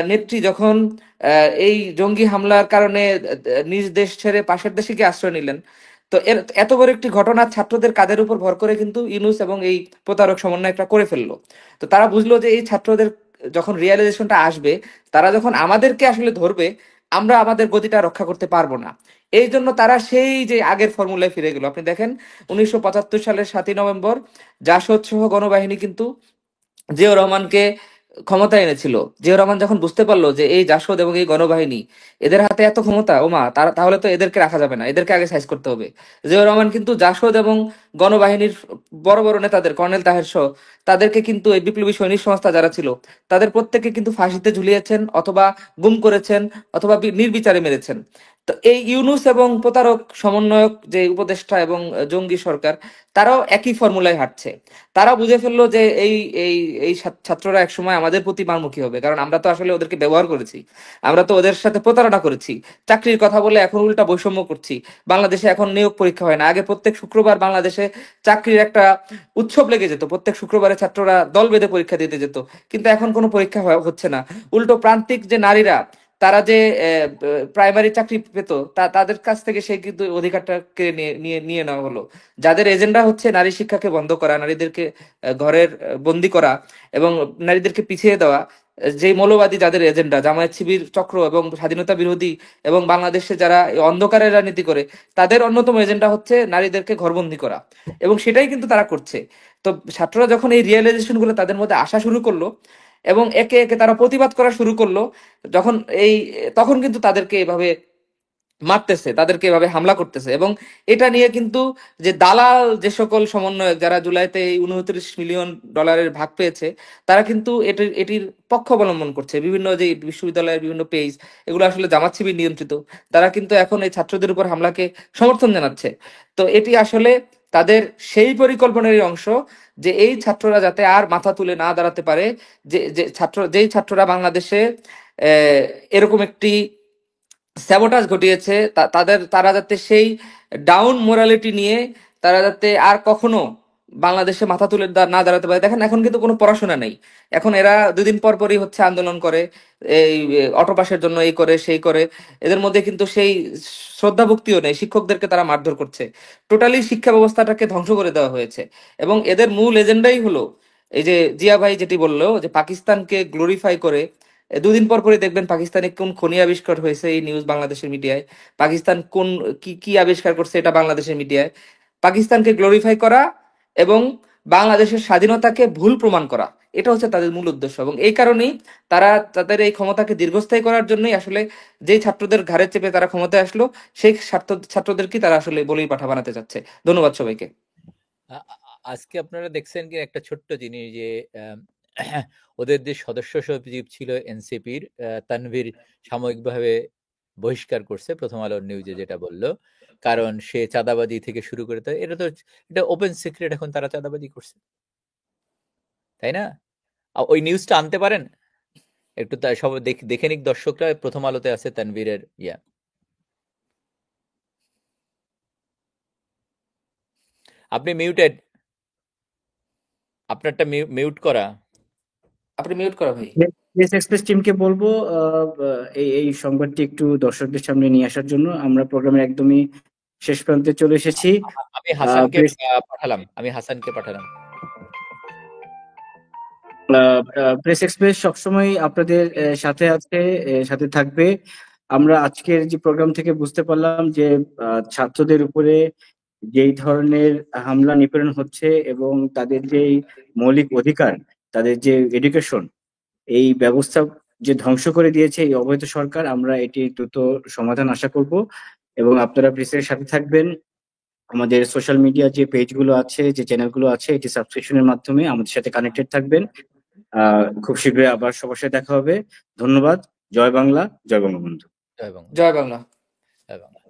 নেত্রী যখন এই জঙ্গি হামলার কারণে নিজ দেশ ছেড়ে পাশের দেশে গিয়ে আশ্রয় নিলেন, তো এর এত বড় একটি ঘটনা ছাত্রদের কাঁধের উপর ভর করে কিন্তু ইউনুস এবং এই প্রতারক সমন্বয়করা করে ফেললো। তো তারা বুঝলো যে এই ছাত্রদের যখন রিয়ালাইজেশনটা আসবে, তারা যখন আমাদেরকে আসলে ধরবে, আমরা আমাদের গতিটা রক্ষা করতে পারবো না। এই জন্য তারা সেই যে আগের ফর্মুলায় ফিরে গেল। আপনি দেখেন 1975 সালের 7ই নভেম্বর জাসদ সহ গণবাহিনী কিন্তু জিয়াউর রহমানকে ক্ষমতায় এনেছিল। জিয়াউর রহমান যখন বুঝতে পারলো যে এই জাসদ এবং এই গণবাহিনী, এদের হাতে এত ক্ষমতা, ওমা তারা তাহলে তো এদেরকে রাখা যাবে না, এদেরকে আগে সাইজ করতে হবে। জিয়াউর রহমান কিন্তু জাসদ এবং গণবাহিনীর বড় বড় নেতাদের, কর্নেল তাহের সহ, তাদেরকে কিন্তু এই বিপ্লবী সৈনিক সংস্থা যারা ছিল, তাদের প্রত্যেককে কিন্তু ফাঁসিতে ঝুলিয়েছেন অথবা গুম করেছেন অথবা নির্বিচারে মেরেছেন। তো এই ইউনুস এবং প্রতারক সমন্বয়ক যে উপদেষ্টা এবং জঙ্গি সরকার, তারাও একই ফর্মুলায় হাঁটছে। তারা বুঝে ফেললো যে এই এই এই ছাত্ররা একসময় আমাদের প্রতি মারমুখী হবে, কারণ আমরা তো আসলে ওদেরকে ব্যবহার করেছি, আমরা তো ওদের সাথে প্রতারণা করেছি। চাকরির কথা বলে এখন উল্টা বৈষম্য করছি। বাংলাদেশে এখন নিয়োগ পরীক্ষা হয় না, আগে প্রত্যেক শুক্রবার বাংলাদেশে চাকরির একটা উৎসব লেগে যেত, প্রত্যেক শুক্রবারে ছাত্ররা দল বেঁধে পরীক্ষা দিতে যেত। কিন্তু এখন কোনো পরীক্ষা হচ্ছে না। উল্টো প্রান্তিক যে নারীরা, তারা যে প্রাইমারি চাকরি পেত, তাদের কাছ থেকে সেই কিন্তু অধিকারটা কেড়ে নিয়ে নিয়ে নিয়ে নেওয়া হলো। যাদের এজেন্ডা হচ্ছে নারী শিক্ষাকে বন্ধ করা, নারীদেরকে ঘরের বন্দি করা এবং নারীদেরকে পিছিয়ে দেওয়া, যে মৌলবাদী যাদের এজেন্ডা, জামায়াত শিবির চক্র এবং স্বাধীনতা বিরোধী এবং বাংলাদেশে যারা এই অন্ধকারের রাজনীতি করে, তাদের অন্যতম এজেন্ডা হচ্ছে নারীদেরকে ঘরবন্দি করা, এবং সেটাই কিন্তু তারা করছে। তো ছাত্ররা যখন এই রিয়েলাইজেশন গুলো তাদের মধ্যে আসা শুরু করলো এবং একে একে তারা প্রতিবাদ করা শুরু করলো, যখন এই তখন কিন্তু তাদেরকে এভাবে মারতেছে, তাদেরকে এভাবে হামলা করতেছে। এবং এটা নিয়ে কিন্তু যে দালাল যে সকল সমন্বয়ক যারা জুলাইতে এই 29 মিলিয়ন ডলারের ভাগ পেয়েছে, তারা কিন্তু এটির পক্ষ অবলম্বন করছে। বিভিন্ন যে বিশ্ববিদ্যালয়ের বিভিন্ন পেজ, এগুলো আসলে জামাত শিবির নিয়ন্ত্রিত, তারা কিন্তু এখন এই ছাত্রদের উপর হামলাকে সমর্থন জানাচ্ছে। তো এটি আসলে তাদের সেই পরিকল্পনারই অংশ, যে এই ছাত্ররা যাতে আর মাথা তুলে না দাঁড়াতে পারে, যেই ছাত্ররা বাংলাদেশে এরকম একটি স্যাবোটাজ ঘটিয়েছে, তারা যাতে সেই ডাউন মোরালিটি নিয়ে তারা যাতে আর কখনো বাংলাদেশে মাথা তুলে না দাঁড়াতে পারে। দেখেন এখন কিন্তু কোনো পড়াশোনা নেই, এখন এরা দুদিন পর পরই হচ্ছে আন্দোলন করে, এই অটোপাসের জন্য এই করে সেই করে, এদের মধ্যে কিন্তু সেই শ্রদ্ধা ভক্তিও নেই, শিক্ষকদেরকে তারা মারধর করছে, টোটালি শিক্ষা ব্যবস্থাটাকে ধ্বংস করে দেওয়া হয়েছে। এবং এদের মূল এজেন্ডাই হলো এই যে জিয়া ভাই যেটি বললো যে পাকিস্তানকে গ্লোরিফাই করে, দুদিন পর পরে দেখবেন পাকিস্তানে কোন খনি আবিষ্কার হয়েছে এই নিউজ বাংলাদেশের মিডিয়ায়, পাকিস্তান কোন কি কি আবিষ্কার করছে এটা বাংলাদেশের মিডিয়ায়, পাকিস্তানকে গ্লোরিফাই করা এবং বাংলাদেশের স্বাধীনতাকে ভুল প্রমাণ করা, এটা হচ্ছে তাদের মূল উদ্দেশ্য। এবং এই কারণেই তারা তাদের এই ক্ষমতাকে দীর্ঘস্থায়ী করার জন্যই আসলে যেই ছাত্রদের ঘাড়ে চেপে তারা ক্ষমতায় আসলো, সেই ছাত্রদেরকে তারা আসলে বলি পাঠা বানাতে চাচ্ছে। ধন্যবাদ সবাইকে। আজকে আপনারা দেখছেন কি একটা ছোট্ট জিনিস যে ওদের যে সদস্য সচিব ছিল এনসিপির, তানভীর সাময়িকভাবে বহিষ্কার করছে, প্রথম আলোর নিউজে যেটা বললো, কারণ সে চাঁদাবাজি থেকে শুরু করে এটা ওপেন সিক্রেট, এখন তারা চাঁদাবাজি করছে, তাই না? ওই নিউজটা আনতে পারেন একটু, সব দেখে নিক দর্শকরা, প্রথম আলোতে আছে তানভীরের ইয়া। আপনি মিউটেড, আপনারটা মিউট করা। আপনি মিউট করা ভাই। প্রেস এক্সপ্রেস টিমকে বলবো এই সংবাদটি একটু দর্শকদের সামনে নিয়ে আসার জন্য। আমরা প্রোগ্রামের একদমই শেষ প্রান্তে চলে এসেছি। আমি হাসানকে পাঠালাম। প্রেস এক্সপ্রেস সবসময় আপনাদের সাথে আছে, সাথে থাকবে। আমরা আজকের যে প্রোগ্রাম থেকে বুঝতে পারলাম যে ছাত্রদের উপরে যেই ধরনের হামলা নিপীড়ন হচ্ছে এবং তাদের যে মৌলিক অধিকার, তাদের যে এডুকেশন, এই ব্যবস্থা যে ধ্বংস করে দিয়েছে এই অবৈধ সরকার, আমরা এটি দ্রুত সমাধান আশা করব। এবং আপনারা প্রেসের সাথে থাকবেন, আমাদের সোশ্যাল মিডিয়া যে পেজগুলো আছে, যে চ্যানেলগুলো আছে, এটি সাবস্ক্রিপশনের মাধ্যমে আমাদের সাথে কানেক্টেড থাকবেন। খুব শীঘ্রই আবার সবার সাথে দেখা হবে। ধন্যবাদ। জয় বাংলা, জয় বঙ্গবন্ধু। জয় বাংলা। জয় বাংলা। জয় বাংলা।